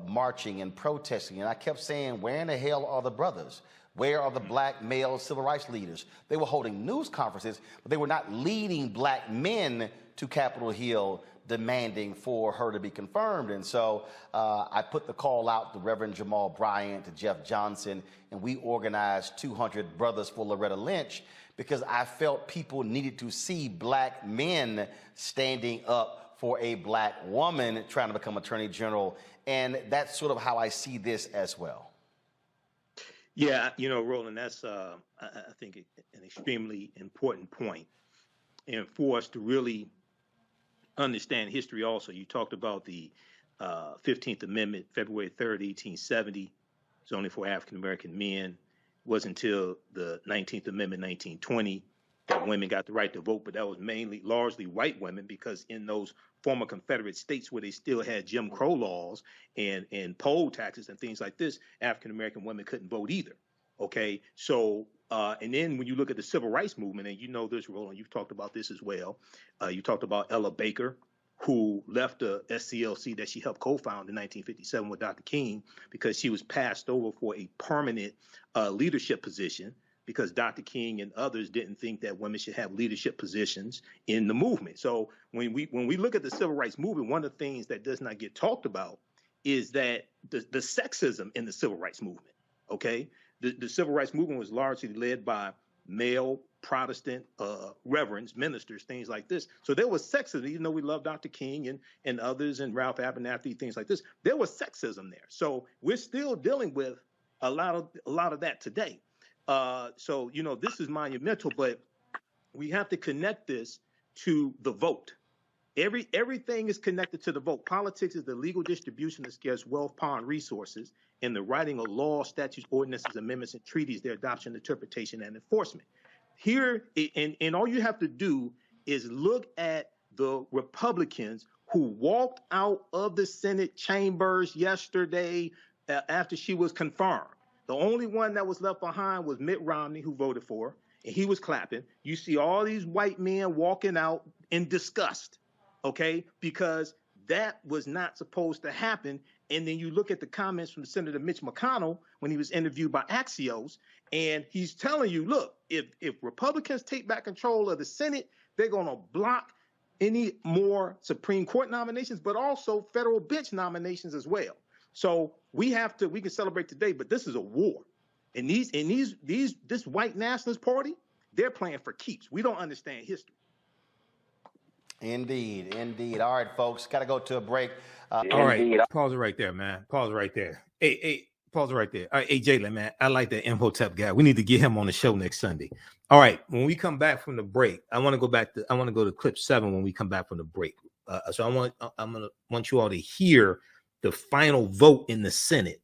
marching and protesting. And I kept saying, where in the hell are the brothers? Where are the black male civil rights leaders? They were holding news conferences, but they were not leading black men to Capitol Hill demanding for her to be confirmed. And so I put the call out to Reverend Jamal Bryant, to Jeff Johnson, and we organized 200 Brothers for Loretta Lynch because I felt people needed to see black men standing up for a black woman trying to become attorney general. And that's sort of how I see this as well. Yeah, you know, Roland, that's, I think, an extremely important point. And for us to really understand history also, you talked about the 15th Amendment, February 3rd, 1870. It's only for African-American men. It wasn't until the 19th Amendment, 1920, that women got the right to vote, but that was largely white women, because in those former Confederate states where they still had Jim Crow laws and poll taxes and things like this, African-American women couldn't vote either. Okay, so and then when you look at the civil rights movement, and you know this, Roland, you've talked about this as well. You talked about Ella Baker, who left the SCLC that she helped co-found in 1957 with Dr. King, because she was passed over for a permanent leadership position, because Dr. King and others didn't think that women should have leadership positions in the movement. So when we look at the civil rights movement, one of the things that does not get talked about is that the sexism in the civil rights movement. Okay, the civil rights movement was largely led by male Protestant reverends, ministers, things like this. So there was sexism, even though we love Dr. King and others and Ralph Abernathy, things like this. There was sexism there. So we're still dealing with a lot of that today. So, you know, this is monumental, but we have to connect this to the vote. Everything is connected to the vote. Politics is the legal distribution of scarce wealth, power, and resources, and the writing of laws, statutes, ordinances, amendments, and treaties, their adoption, interpretation, and enforcement. Here, and all you have to do is look at the Republicans who walked out of the Senate chambers yesterday after she was confirmed. The only one that was left behind was Mitt Romney, who voted for her, and he was clapping. You see all these white men walking out in disgust, okay, because that was not supposed to happen. And then you look at the comments from Senator Mitch McConnell when he was interviewed by Axios, and he's telling you, look, if Republicans take back control of the Senate, they're going to block any more Supreme Court nominations, but also federal bench nominations as well. So we can celebrate today, but this is a war. And this white nationalist party, they're playing for keeps. We don't understand history. Indeed. All right, folks, got to go to a break. All right, pause it right there, man. Pause it right there. Hey, pause it right there. All right, hey, Jalen, man, I like that Imhotep guy. We need to get him on the show next Sunday. All right, when we come back from the break, I want to go to clip 7 when we come back from the break. So I want you all to hear the final vote in the Senate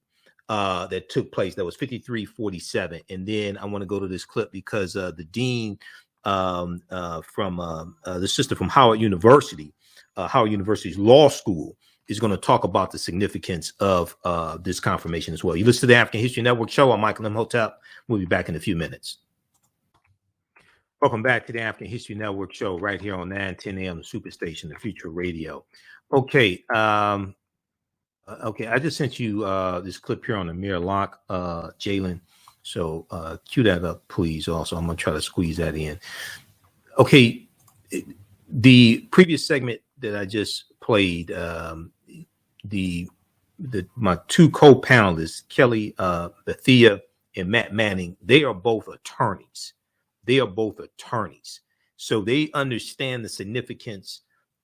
that took place. That was 53-47, and then I want to go to this clip because the dean from the sister from Howard University's law school is going to talk about the significance of this confirmation as well. You listen to the African History Network show. I'm Michael Imhotep. We'll be back in a few minutes. Welcome back to the African History Network show right here on 910 AM Superstation, the Future Radio. Okay. Okay. I just sent you this clip here on Amir Locke, Jalen. So cue that up, please. Also, I'm going to try to squeeze that in. Okay. The previous segment that I just played, my two co-panelists, Kelly Bethia and Matt Manning, they are both attorneys. So they understand the significance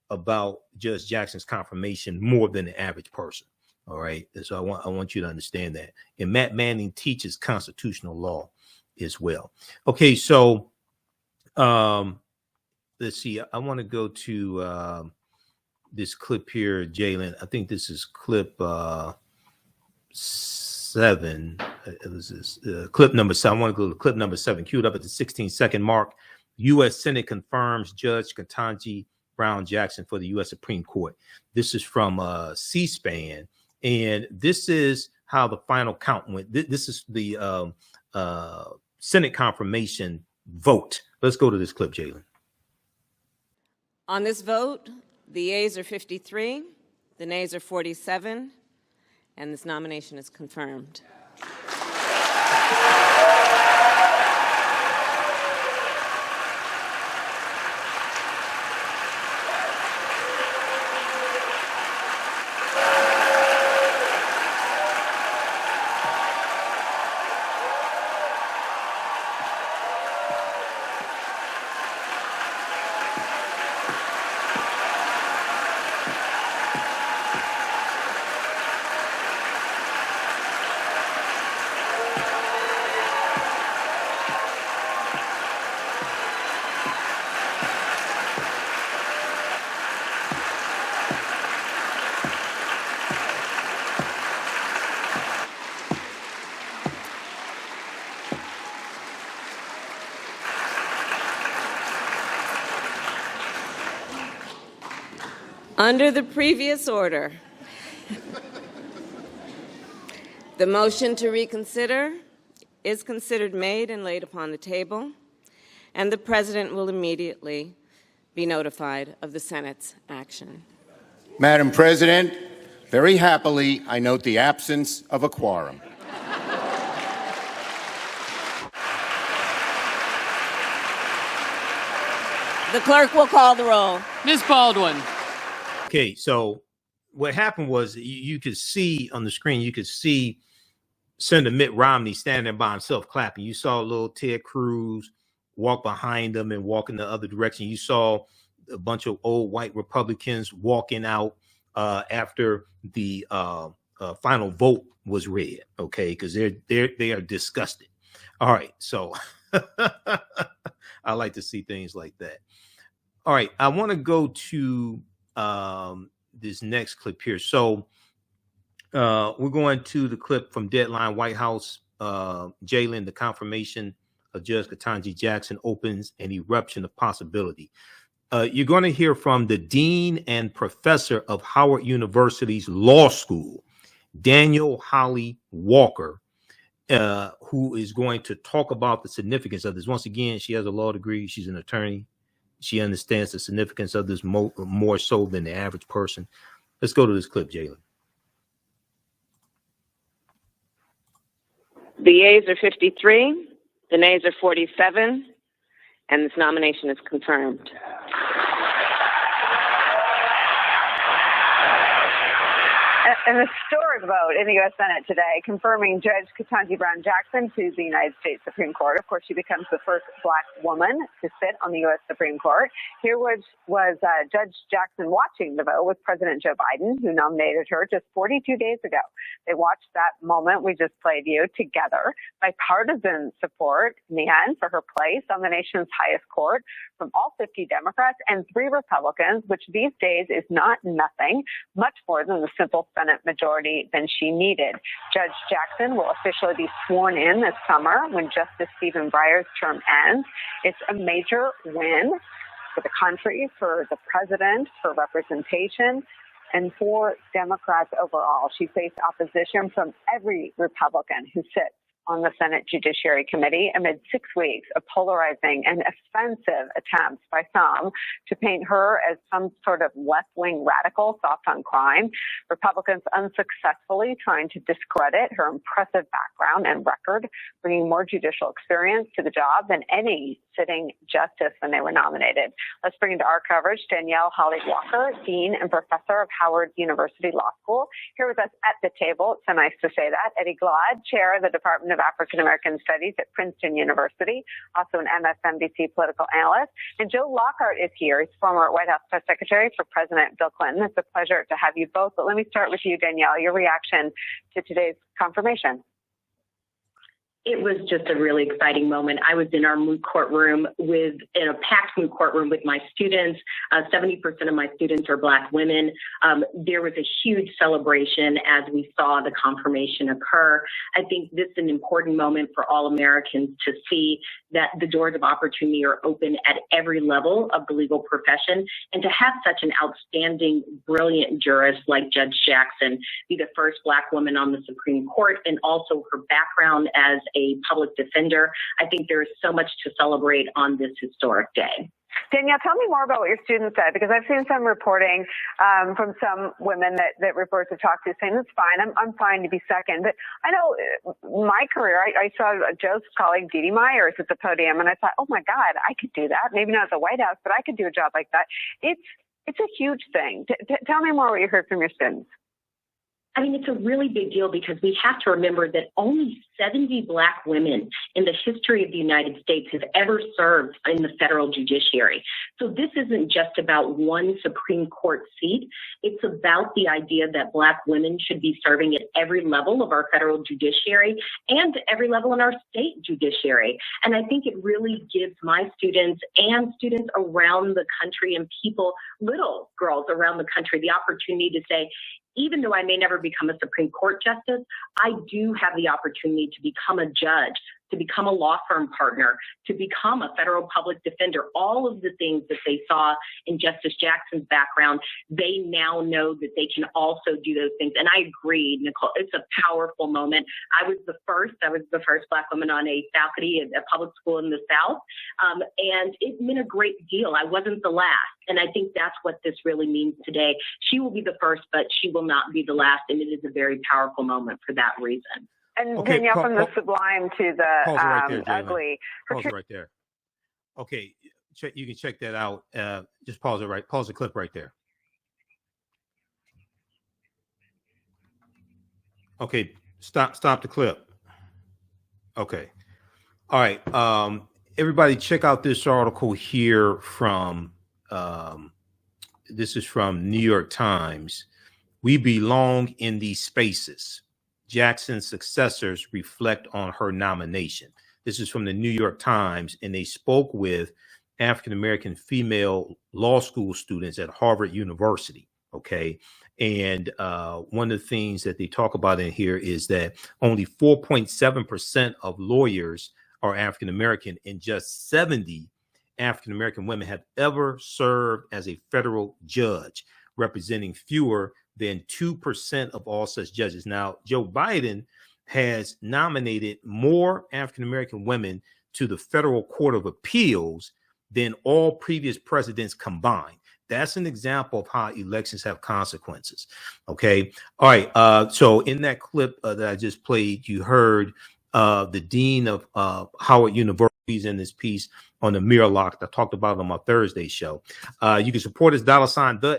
about Judge Jackson's confirmation more than the average person. All right. So I want you to understand that. And Matt Manning teaches constitutional law as well. Okay. So let's see. I want to go to this clip here, Jalen. I think this is clip 7. It was this clip number 7. I want to go to clip number 7, queued up at the 16-second mark. U.S. Senate confirms Judge Ketanji Brown Jackson for the U.S. Supreme Court. This is from C-SPAN, and this is how the final count went. This is the Senate confirmation vote. Let's go to this clip, Jalen. On this vote, the yeas are 53, the nays are 47, and this nomination is confirmed. Under the previous order, the motion to reconsider is considered made and laid upon the table, and the President will immediately be notified of the Senate's action. Madam President, very happily, I note the absence of a quorum. The clerk will call the roll. Ms. Baldwin. Okay, so what happened was you could see on the screen, you could see Senator Mitt Romney standing by himself clapping. You saw little Ted Cruz walk behind him and walk in the other direction. You saw a bunch of old white Republicans walking out after the final vote was read, okay, because they are disgusted. All right, so I like to see things like that. All right, I want to go to this next clip here. So we're going to the clip from Deadline White House. Jalen, the confirmation of Judge Ketanji Jackson opens an eruption of possibility. You're going to hear from the dean and professor of Howard University's law school, Daniel Holly Walker, who is going to talk about the significance of this. Once again, she has a law degree. She's an attorney. She understands the significance of this more so than the average person. Let's go to this clip, Jalen. The yeas are 53, the nays are 47, and this nomination is confirmed. An historic vote in the U.S. Senate today, confirming Judge Ketanji Brown Jackson to the United States Supreme Court. Of course, she becomes the first Black woman to sit on the U.S. Supreme Court. Here was Judge Jackson watching the vote with President Joe Biden, who nominated her just 42 days ago. They watched that moment we just played you together. Bipartisan support in the end for her place on the nation's highest court from all 50 Democrats and 3 Republicans, which these days is not nothing, much more than the simple Senate majority than she needed. Judge Jackson will officially be sworn in this summer when Justice Stephen Breyer's term ends. It's a major win for the country, for the president, for representation, and for Democrats overall. She faced opposition from every Republican who sits on the Senate Judiciary Committee amid 6 weeks of polarizing and offensive attempts by some to paint her as some sort of left-wing radical soft on crime. Republicans unsuccessfully trying to discredit her impressive background and record, bringing more judicial experience to the job than any sitting justice when they were nominated. Let's bring into our coverage Danielle Holly Walker, Dean and Professor of Howard University Law School. Here with us at the table, it's so nice to say that, Eddie Glaude, Chair of the Department of African American Studies at Princeton University, also an MSNBC political analyst. And Joe Lockhart is here. He's former White House press secretary for President Bill Clinton. It's a pleasure to have you both. But let me start with you, Danielle, your reaction to today's confirmation. It was just a really exciting moment. I was in our moot courtroom in a packed moot courtroom with my students. 70% of my students are Black women. There was a huge celebration as we saw the confirmation occur. I think this is an important moment for all Americans to see that the doors of opportunity are open at every level of the legal profession, and to have such an outstanding, brilliant jurist like Judge Jackson be the first Black woman on the Supreme Court, and also her background as a public defender. I think there is so much to celebrate on this historic day. Danielle, tell me more about what your students said, because I've seen some reporting from some women that reporters have talked to saying, it's fine, I'm fine to be second. But I know my career, I saw Joe's colleague Dee Dee Myers at the podium, and I thought, oh my God, I could do that. Maybe not at the White House, but I could do a job like that. It's a huge thing. Tell me more what you heard from your students. I mean, it's a really big deal because we have to remember that only 70 Black women in the history of the United States have ever served in the federal judiciary. So this isn't just about one Supreme Court seat. It's about the idea that Black women should be serving at every level of our federal judiciary and every level in our state judiciary. And I think it really gives my students and students around the country and people, little girls around the country, the opportunity to say, even though I may never become a Supreme Court justice, I do have the opportunity to become a judge, to become a law firm partner, to become a federal public defender. All of the things that they saw in Justice Jackson's background, they now know that they can also do those things. And I agree, Nicole, it's a powerful moment. I was the first Black woman on a faculty at a public school in the South. And it meant a great deal. I wasn't the last. And I think that's what this really means today. She will be the first, but she will not be the last. And it is a very powerful moment for that reason. And okay, Danielle, from the sublime to the right there, ugly. Pause it right there. Okay, you can check that out. Just pause it right. Pause the clip right there. Okay, stop the clip. Okay. All right. Everybody, check out this article here from. This is from New York Times. We belong in these spaces. Jackson's successors reflect on her nomination. This is from the New York Times, and they spoke with African-American female law school students at Harvard University. Okay. And one of the things that they talk about in here is that only 4.7% of lawyers are African-American, and just 70 African-American women have ever served as a federal judge, representing fewer than 2% of all such judges. Now, Joe Biden has nominated more African-American women to the Federal Court of Appeals than all previous presidents combined. That's an example of how elections have consequences. Okay. All right. So in that clip that I just played, you heard the dean of Howard University in this piece on Amir Locke. I talked about it on my Thursday show. You can support us, $,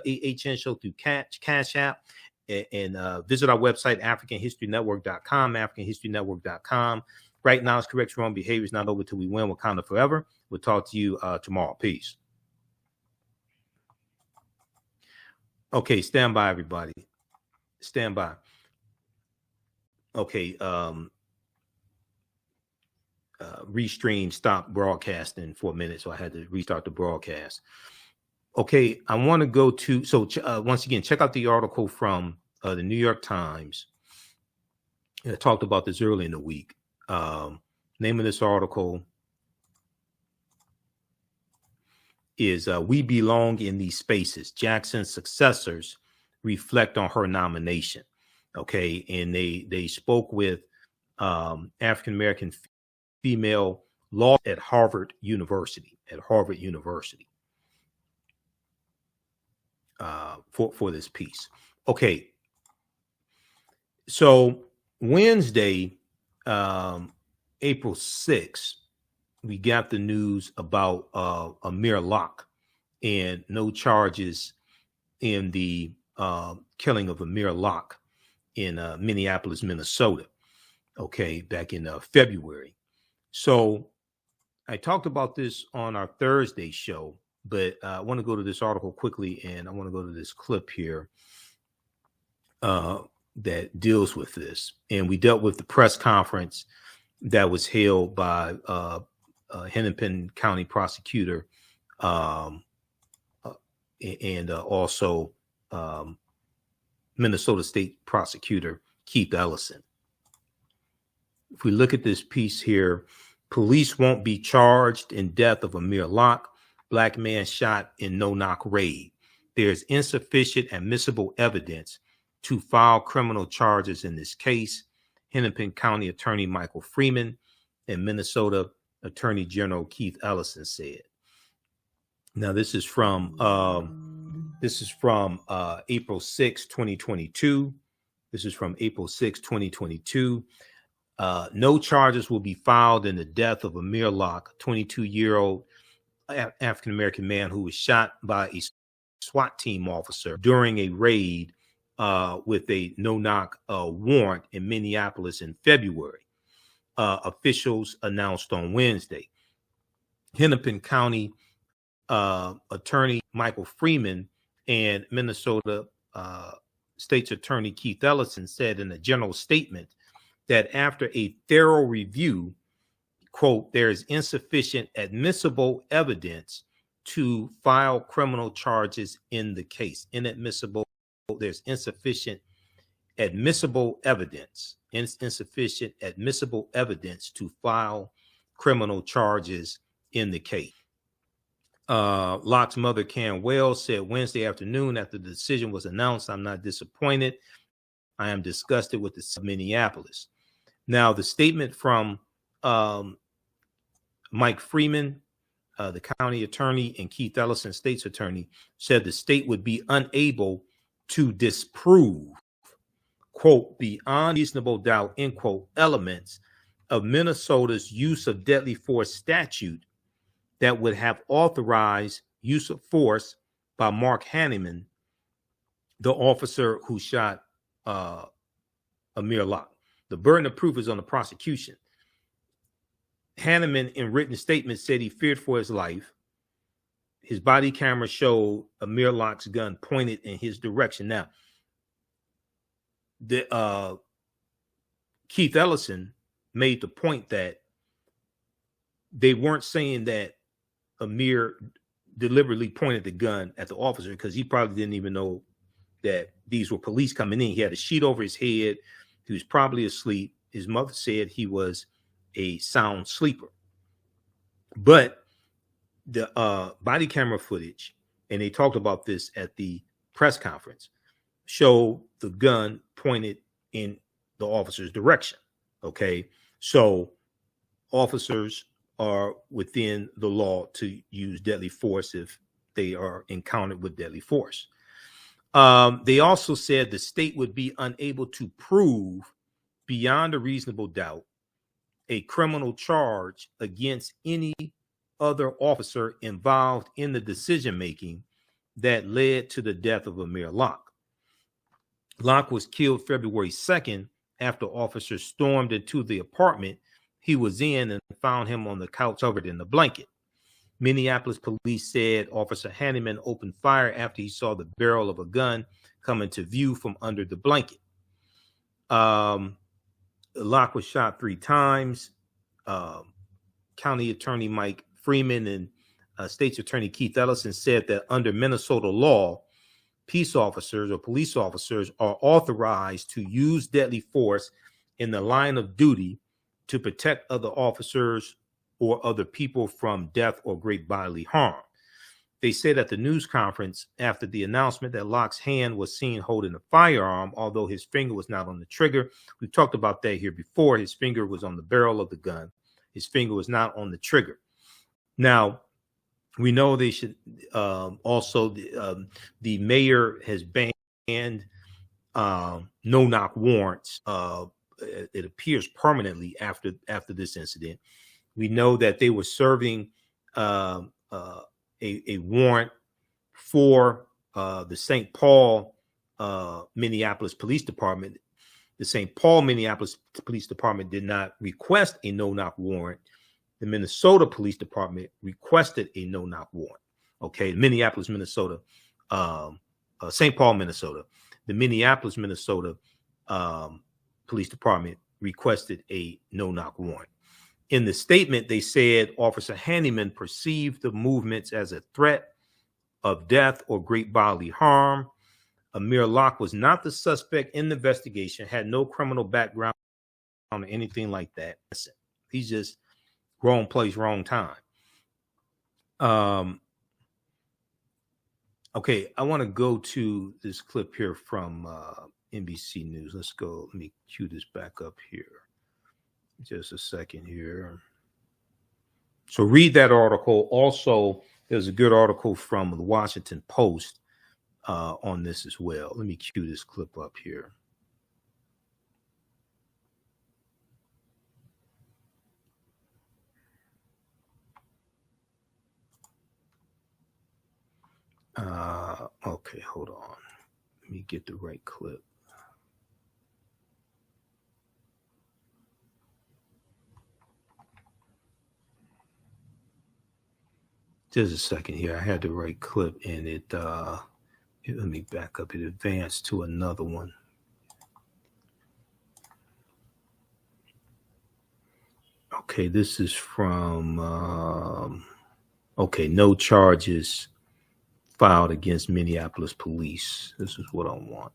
TheAHNShow through Cash App, and visit our website, AfricanHistoryNetwork.com, AfricanHistoryNetwork.com. Right now, it's correct wrong behavior is not over till we win. Wakanda forever. We'll talk to you tomorrow. Peace. Okay, stand by, everybody. Stand by. Okay, Restream stopped broadcasting for a minute, so I had to restart the broadcast. Okay, I want to go to, once again, check out the article from the New York Times. I talked about this early in the week. Name of this article is We Belong in These Spaces. Jackson's successors reflect on her nomination. Okay, and they spoke with African-American female law at Harvard University, for this piece. Okay, so Wednesday, April 6th, we got the news about Amir Locke and no charges in the killing of Amir Locke in Minneapolis, Minnesota. Okay, back in February. So I talked about this on our Thursday show, but I want to go to this article quickly, and I want to go to this clip here that deals with this. And we dealt with the press conference that was held by Hennepin County prosecutor and also Minnesota State prosecutor Keith Ellison. If we look at this piece here, police won't be charged in death of Amir Locke, black man shot in no-knock raid. There's insufficient admissible evidence to file criminal charges in this case, Hennepin County Attorney Michael Freeman and Minnesota Attorney General Keith Ellison said. Now, this is from April 6, 2022. This is from April 6, 2022. No charges will be filed in the death of Amir Locke, a 22-year-old African-American man who was shot by a SWAT team officer during a raid with a no-knock warrant in Minneapolis in February. Officials announced on Wednesday. Hennepin County Attorney Michael Freeman and Minnesota State's Attorney Keith Ellison said in a general statement that after a thorough review, quote, there is insufficient admissible evidence to file criminal charges in the case. Inadmissible, there's insufficient admissible evidence, insufficient admissible evidence to file criminal charges in the case. Locke's mother, Karen Wells, said Wednesday afternoon after the decision was announced, I'm not disappointed. I am disgusted with the Minneapolis. Now, the statement from Mike Freeman, the county attorney, and Keith Ellison, state's attorney, said the state would be unable to disprove, quote, beyond reasonable doubt, end quote, elements of Minnesota's use of deadly force statute that would have authorized use of force by Mark Hanneman, the officer who shot Amir Locke. The burden of proof is on the prosecution. Hanneman, in written statement, said he feared for his life. His body camera showed Amir Locke's gun pointed in his direction. Now, Keith Ellison made the point that they weren't saying that Amir deliberately pointed the gun at the officer because he probably didn't even know that these were police coming in. He had a sheet over his head. He was probably asleep. His mother said he was a sound sleeper. But the body camera footage, and they talked about this at the press conference, show the gun pointed in the officer's direction. Okay, so officers are within the law to use deadly force if they are encountered with deadly force. They also said the state would be unable to prove beyond a reasonable doubt a criminal charge against any other officer involved in the decision making that led to the death of Amir Locke. Locke was killed February 2nd after officers stormed into the apartment he was in and found him on the couch covered in a blanket. Minneapolis police said Officer Hanneman opened fire after he saw the barrel of a gun come into view from under the blanket. Locke was shot 3 times. County Attorney Mike Freeman and State's Attorney Keith Ellison said that under Minnesota law, peace officers or police officers are authorized to use deadly force in the line of duty to protect other officers or other people from death or great bodily harm. They said at the news conference after the announcement that Locke's hand was seen holding a firearm, although his finger was not on the trigger. We talked about that here before. His finger was on the barrel of the gun. His finger was not on the trigger. Now, we know they should also, the mayor has banned no-knock warrants. It appears permanently after this incident. We know that they were serving a warrant for the St. Paul Minneapolis Police Department. The St. Paul Minneapolis Police Department did not request a no-knock warrant. The Minnesota Police Department requested a no-knock warrant. Okay, Minneapolis, Minnesota, St. Paul, Minnesota. The Minneapolis, Minnesota Police Department requested a no-knock warrant. In the statement, they said Officer Hanneman perceived the movements as a threat of death or great bodily harm. Amir Locke was not the suspect in the investigation, had no criminal background or anything like that. He's just wrong place, wrong time. Okay, I want to go to this clip here from NBC News. Let's go. Let me cue this back up here. Just a second here. So read that article. Also, there's a good article from the Washington Post on this as well. Let me cue this clip up here. Okay, hold on. Let me get the right clip. Just a second here. I had the right clip and it let me back up. It advanced to another one. Okay, this is from okay, no charges filed against Minneapolis police. This is what I want.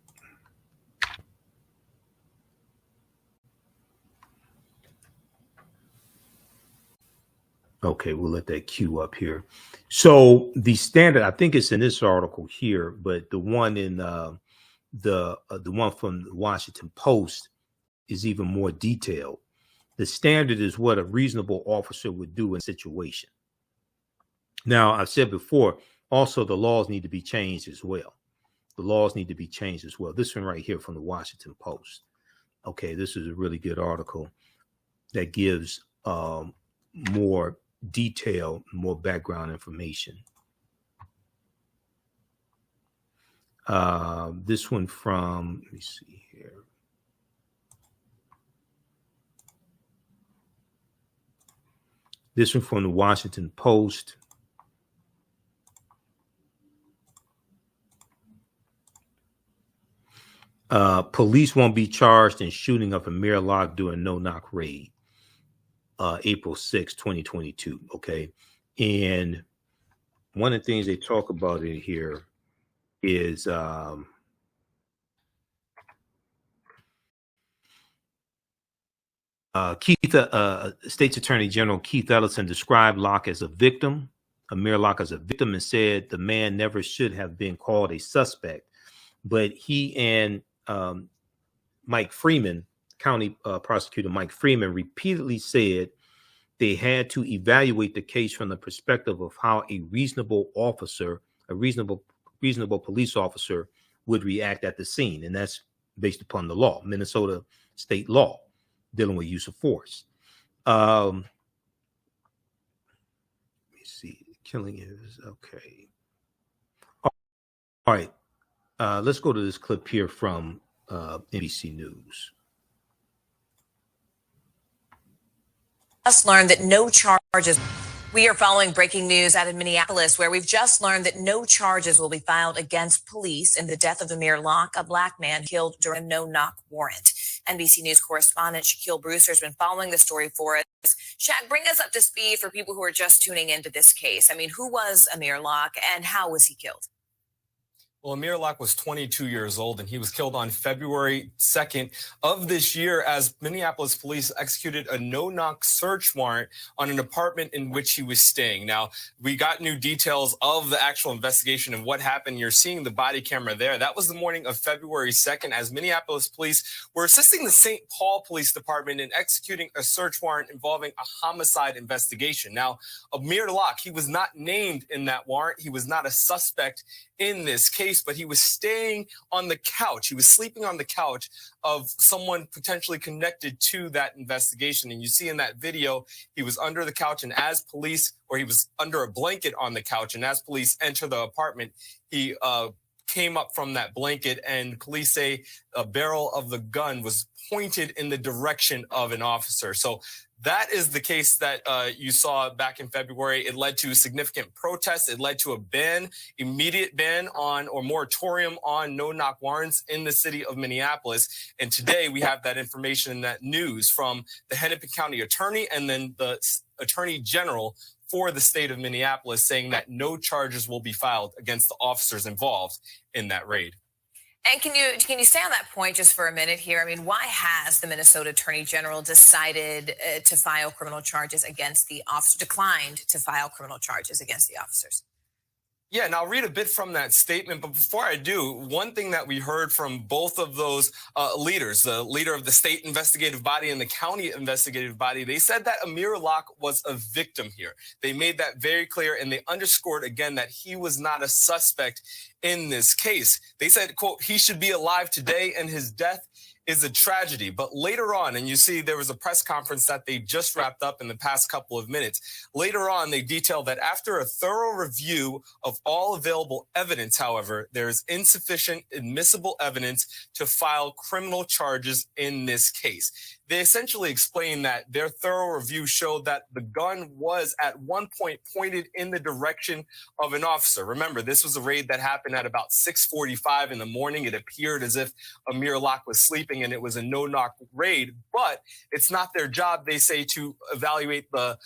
Okay, we'll let that queue up here. So the standard, I think it's in this article here, but the one in the one from the Washington Post is even more detailed. The standard is what a reasonable officer would do in a situation. Now, I've said before, also the laws need to be changed as well. The laws need to be changed as well. This one right here from the Washington Post. Okay, this is a really good article that gives more detail, more background information. This one from, let me see here. This one from the Washington Post. Police won't be charged in shooting of Amir Locke during no-knock raid. April 6, 2022. Okay. And one of the things they talk about in here is State's Attorney General Keith Ellison described Locke as a victim, Amir Locke as a victim, and said the man never should have been called a suspect. But he and Mike Freeman, County Prosecutor Mike Freeman, repeatedly said they had to evaluate the case from the perspective of how a reasonable officer, a reasonable police officer would react at the scene. And that's based upon the law, Minnesota state law, dealing with use of force. Let me see. Killing is okay. All right. Let's go to this clip here from NBC News. Just learned that no charges. We are following breaking news out of Minneapolis, where we've just learned that no charges will be filed against police in the death of Amir Locke, a black man killed during a no-knock warrant. NBC News correspondent Shaquille Brewster has been following the story for us. Shaq, bring us up to speed for people who are just tuning into this case. I mean, who was Amir Locke and how was he killed? Well, Amir Locke was 22 years old, and he was killed on February 2nd of this year as Minneapolis police executed a no-knock search warrant on an apartment in which he was staying. Now, we got new details of the actual investigation and what happened. You're seeing the body camera there. That was the morning of February 2nd as Minneapolis police were assisting the St. Paul Police Department in executing a search warrant involving a homicide investigation. Now, Amir Locke, he was not named in that warrant. He was not a suspect in this case, but he was staying on the couch. He was sleeping on the couch of someone potentially connected to that investigation. And you see in that video, he was under the couch, and as police, or he was under a blanket on the couch, and as police enter the apartment, he came up from that blanket, and police say a barrel of the gun was pointed in the direction of an officer. So that is the case that you saw back in February. It led to significant protests. It led to a ban, immediate ban on or moratorium on no-knock warrants in the city of Minneapolis. And today we have that information and that news from the Hennepin County Attorney and then the Attorney General for the state of Minneapolis saying that no charges will be filed against the officers involved in that raid. And can you stay on that point just for a minute here? I mean, why has the Minnesota Attorney General decided to file criminal charges against the officer, declined to file criminal charges against the officers? Yeah, and I'll read a bit from that statement. But before I do, one thing that we heard from both of those leaders, the leader of the state investigative body and the county investigative body, they said that Amir Locke was a victim here. They made that very clear, and they underscored again that he was not a suspect in this case. They said, quote, he should be alive today, and his death is a tragedy. But later on, and you see there was a press conference that they just wrapped up in the past couple of minutes. Later on, they detailed that after a thorough review of all available evidence, however, there is insufficient admissible evidence to file criminal charges in this case. They essentially explained that their thorough review showed that the gun was at one point pointed in the direction of an officer. Remember, this was a raid that happened at about 6:45 in the morning. It appeared as if Amir Locke was sleeping and it was a no-knock raid, but it's not their job, they say, to evaluate the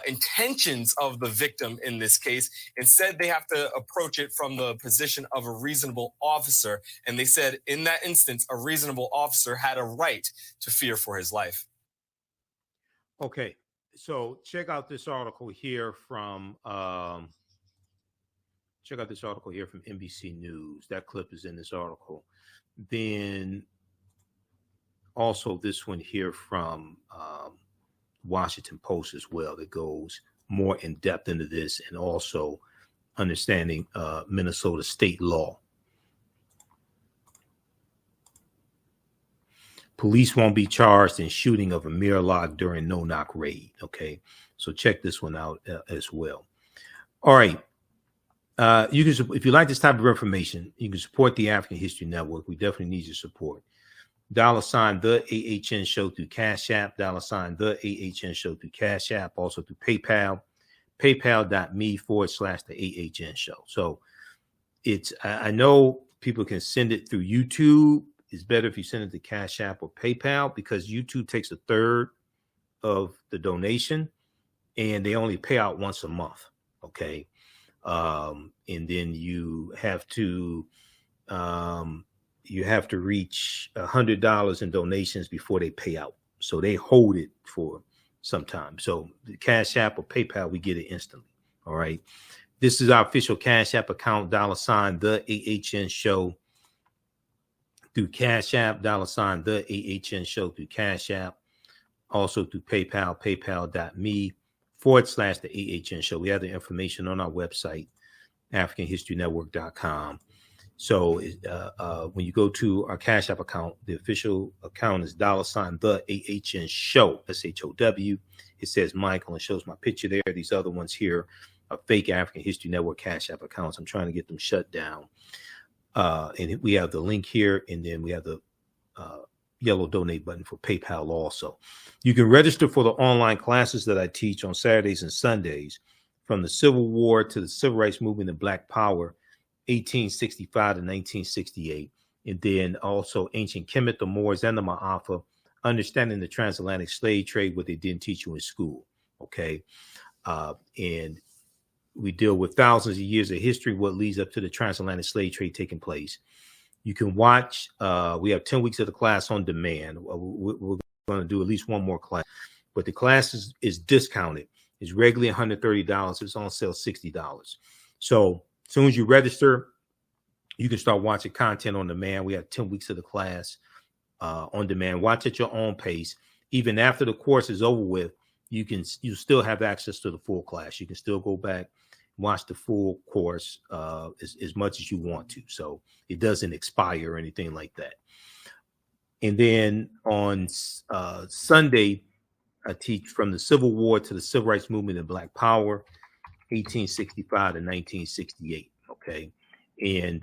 intentions of the victim in this case. Instead, they have to approach it from the position of a reasonable officer. And they said in that instance, a reasonable officer had a right to fear for his life. Okay, so check out this article here from NBC News. That clip is in this article. Then also this one here from Washington Post as well, that goes more in depth into this and also understanding Minnesota state law. Police won't be charged in shooting of Amir Locke during no-knock raid. Okay, so check this one out as well. All right. You can, if you like this type of information, you can support the African History Network. We definitely need your support. $ the AHN Show through Cash App. $ the AHN Show through Cash App. Also through PayPal. PayPal.me/the AHN Show. So it's, I know people can send it through YouTube. It's better if you send it to Cash App or PayPal because YouTube takes a third of the donation and they only pay out once a month. Okay. And then you have to reach $100 in donations before they pay out. So they hold it for some time. So the Cash App or PayPal, we get it instantly. All right. This is our official Cash App account, $ the AHN Show through Cash App, $ the AHN Show through Cash App, also through PayPal, paypal.me/the AHN Show. We have the information on our website, AfricanHistoryNetwork.com. So when you go to our Cash App account, the official account is $ the AHN Show, SHOW. It says Michael and shows my picture there. These other ones here are fake African History Network Cash App accounts. I'm trying to get them shut down. And we have the link here, and then we have the yellow donate button for PayPal also. You can register for the online classes that I teach on Saturdays and Sundays, from the Civil War to the Civil Rights Movement and Black Power, 1865 to 1968, and then also Ancient Kemet, the Moors, and the Maafa, understanding the transatlantic slave trade, what they didn't teach you in school. Okay. And we deal with thousands of years of history, what leads up to the transatlantic slave trade taking place. You can watch, we have 10 weeks of the class on demand. We're going to do at least one more class, but the class is discounted. It's regularly $130. It's on sale $60. So as soon as you register, you can start watching content on demand. We have 10 weeks of the class on demand. Watch at your own pace. Even after the course is over with, you still have access to the full class. You can still go back, watch the full course as much as you want to. So it doesn't expire or anything like that. And then on Sunday, I teach from the Civil War to the Civil Rights Movement and Black Power, 1865 to 1968. Okay. And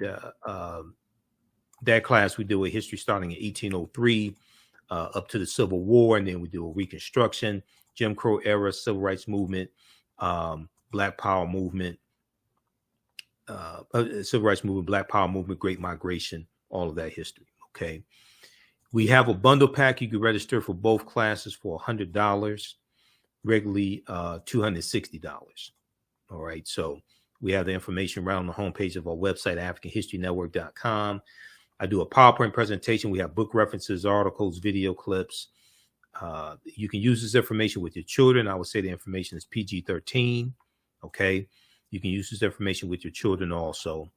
that class, we do a history starting in 1803 up to the Civil War. And then we do a Reconstruction, Jim Crow era, Civil Rights Movement, Black Power Movement, Civil Rights Movement, Black Power Movement, Great Migration, all of that history. Okay. We have a bundle pack. You can register for both classes for $100, regularly $260. All right. So we have the information right on the homepage of our website, AfricanHistoryNetwork.com. I do a PowerPoint presentation. We have book references, articles, video clips. You can use this information with your children. I would say the information is PG-13. Okay. You can use this information with your children also.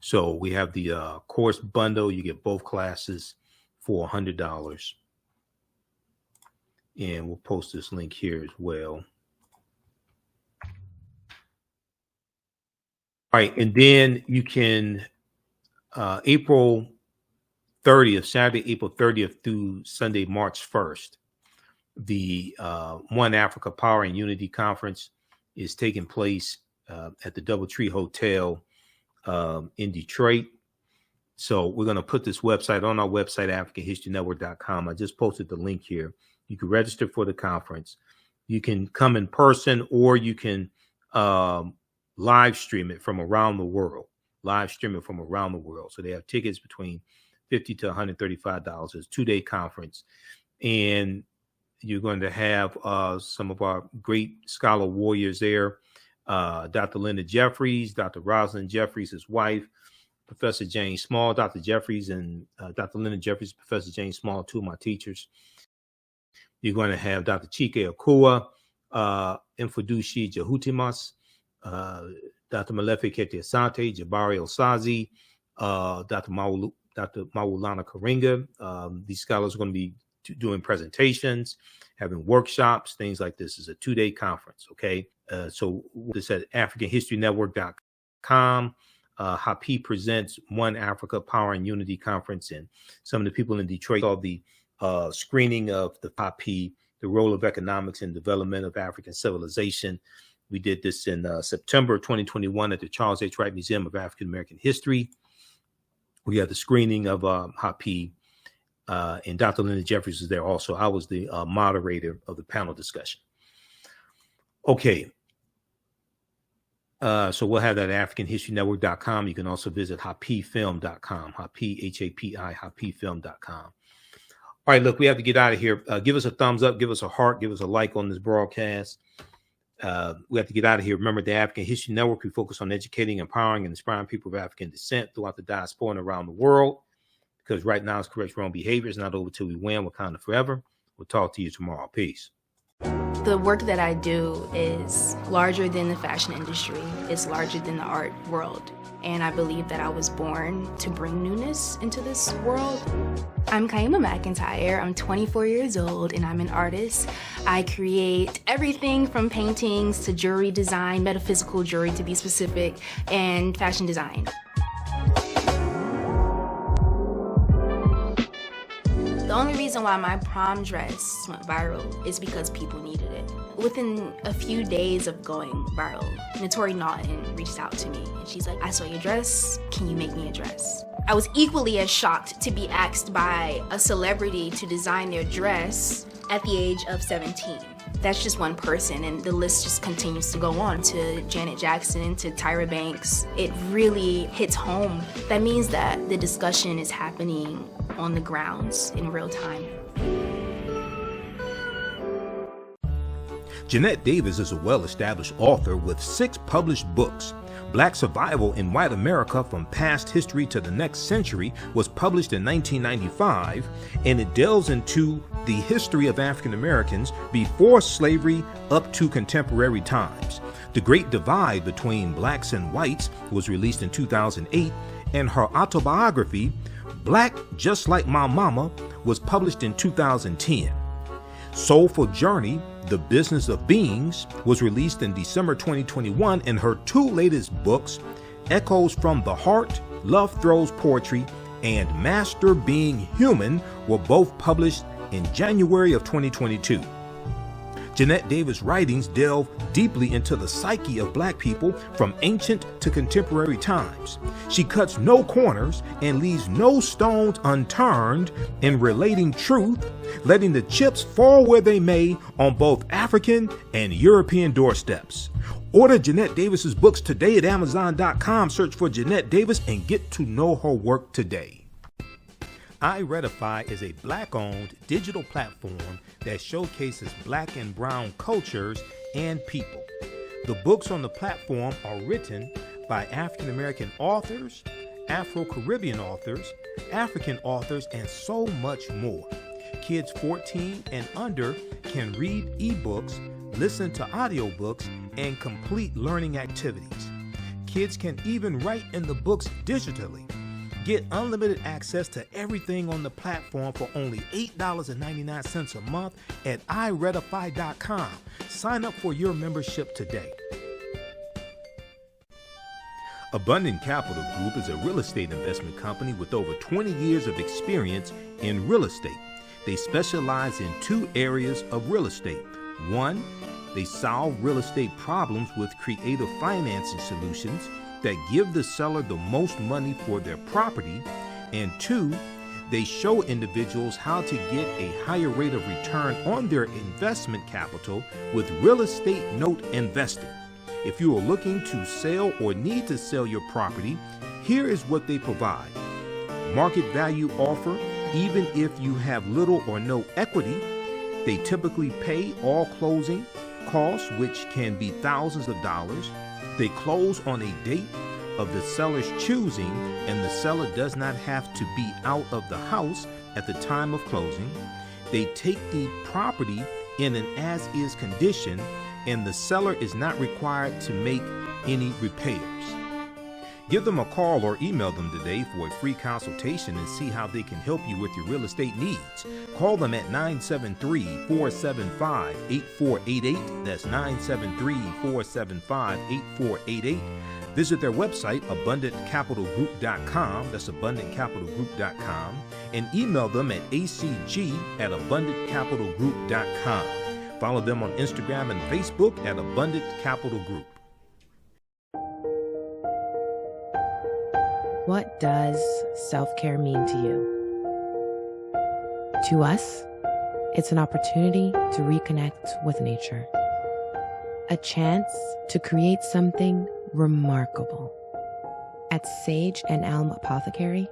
So we have the course bundle. You get both classes for $100. And we'll post this link here as well. All right. And then you can, April 30th, Saturday, April 30th through Sunday, March 1st, the One Africa Power and Unity Conference is taking place at the DoubleTree Hotel in Detroit. So we're going to put this website on our website, AfricanHistoryNetwork.com. I just posted the link here. You can register for the conference. You can come in person, or you can live stream it from around the world. So they have tickets between $50 to $135. It's a 2-day conference. And you're going to have some of our great scholar warriors there. Dr. Linda Jeffries, Dr. Rosalind Jeffries, his wife, Professor Jane Small, Dr. Jeffries and Dr. Linda Jeffries, Professor Jane Small, two of my teachers. You're going to have Dr. Chike Akua, Mfudushi Jahutimas, Dr. Malefe Kete Asante, Jabari Osazi, Dr. Maulana Karinga. These scholars are going to be doing presentations, having workshops, things like this. Is a 2-day conference. Okay. So this at AfricanHistoryNetwork.com. Hapi presents One Africa Power and Unity Conference, and some of the people in Detroit saw the screening of the Hapi, the role of economics and development of African civilization. We did this in September 2021 at the Charles H. Wright Museum of African American History. We had the screening of Hapi, and Dr. Linda Jeffries was there also. I was the moderator of the panel discussion. Okay. So we'll have that at AfricanHistoryNetwork.com. You can also visit HapiFilm.com, H-A-P-I, HapiFilm.com. All right, look, we have to get out of here. Give us a thumbs up, give us a heart, give us a like on this broadcast. We have to get out of here. Remember, the African History Network, we focus on educating, empowering, and inspiring people of African descent throughout the diaspora and around the world. Because right now, it's correct wrong behavior. It's not over till we win. Wakanda forever. We'll talk to you tomorrow. Peace. The work that I do is larger than the fashion industry. It's larger than the art world. And I believe that I was born to bring newness into this world. I'm Kaima McIntyre. I'm 24 years old and I'm an artist. I create everything from paintings to jewelry design, metaphysical jewelry to be specific, and fashion design. The only reason why my prom dress went viral is because people needed it. Within a few days of going viral, Naturi Naughton reached out to me and she's like, I saw your dress, can you make me a dress? I was equally as shocked to be asked by a celebrity to design their dress at the age of 17. That's just one person, and the list just continues to go on to Janet Jackson, to Tyra Banks. It really hits home. That means that the discussion is happening on the grounds in real time. Jeanette Davis is a well-established author with 6 published books. Black Survival in White America from Past History to the Next Century was published in 1995, and it delves into the history of African Americans before slavery up to contemporary times. The Great Divide Between Blacks and Whites was released in 2008, and her autobiography, Black Just Like My Mama, was published in 2010. Soulful Journey, The Business of Beings, was released in December 2021, and her 2 latest books, Echoes from the Heart, Love Throws Poetry, and Master Being Human, were both published in January of 2022. Jeanette Davis' writings delve deeply into the psyche of Black people from ancient to contemporary times. She cuts no corners and leaves no stones unturned in relating truth, letting the chips fall where they may on both African and European doorsteps. Order Jeanette Davis's books today at Amazon.com. Search for Jeanette Davis and get to know her work today. iRedify is a Black-owned digital platform that showcases Black and Brown cultures and people. The books on the platform are written by African American authors, Afro-Caribbean authors, African authors, and so much more. Kids 14 and under can read ebooks, listen to audiobooks, and complete learning activities. Kids can even write in the books digitally. Get unlimited access to everything on the platform for only $8.99 a month at iRedify.com. Sign up for your membership today. Abundant Capital Group is a real estate investment company with over 20 years of experience in real estate. They specialize in 2 areas of real estate. 1, they solve real estate problems with creative financing solutions that give the seller the most money for their property. And 2, they show individuals how to get a higher rate of return on their investment capital with real estate note investing. If you are looking to sell or need to sell your property, here is what they provide. Market value offer, even if you have little or no equity. They typically pay all closing costs, which can be thousands of dollars. They close on a date of the seller's choosing, and the seller does not have to be out of the house at the time of closing. They take the property in an as-is condition, and the seller is not required to make any repairs. Give them a call or email them today for a free consultation and see how they can help you with your real estate needs. Call them at 973-475-8488. That's 973-475-8488. Visit their website, abundantcapitalgroup.com. That's abundantcapitalgroup.com. And email them at acg@abundantcapitalgroup.com. Follow them on Instagram and Facebook at Abundant Capital Group. What does self-care mean to you? To us, it's an opportunity to reconnect with nature. A chance to create something remarkable. At Sage and Elm Apothecary,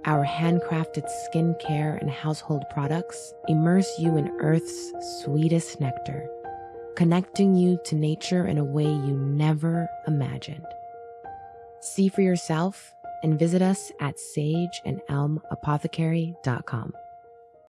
our handcrafted skincare and household products immerse you in Earth's sweetest nectar, connecting you to nature in a way you never imagined. See for yourself and visit us at sageandelmapothecary.com.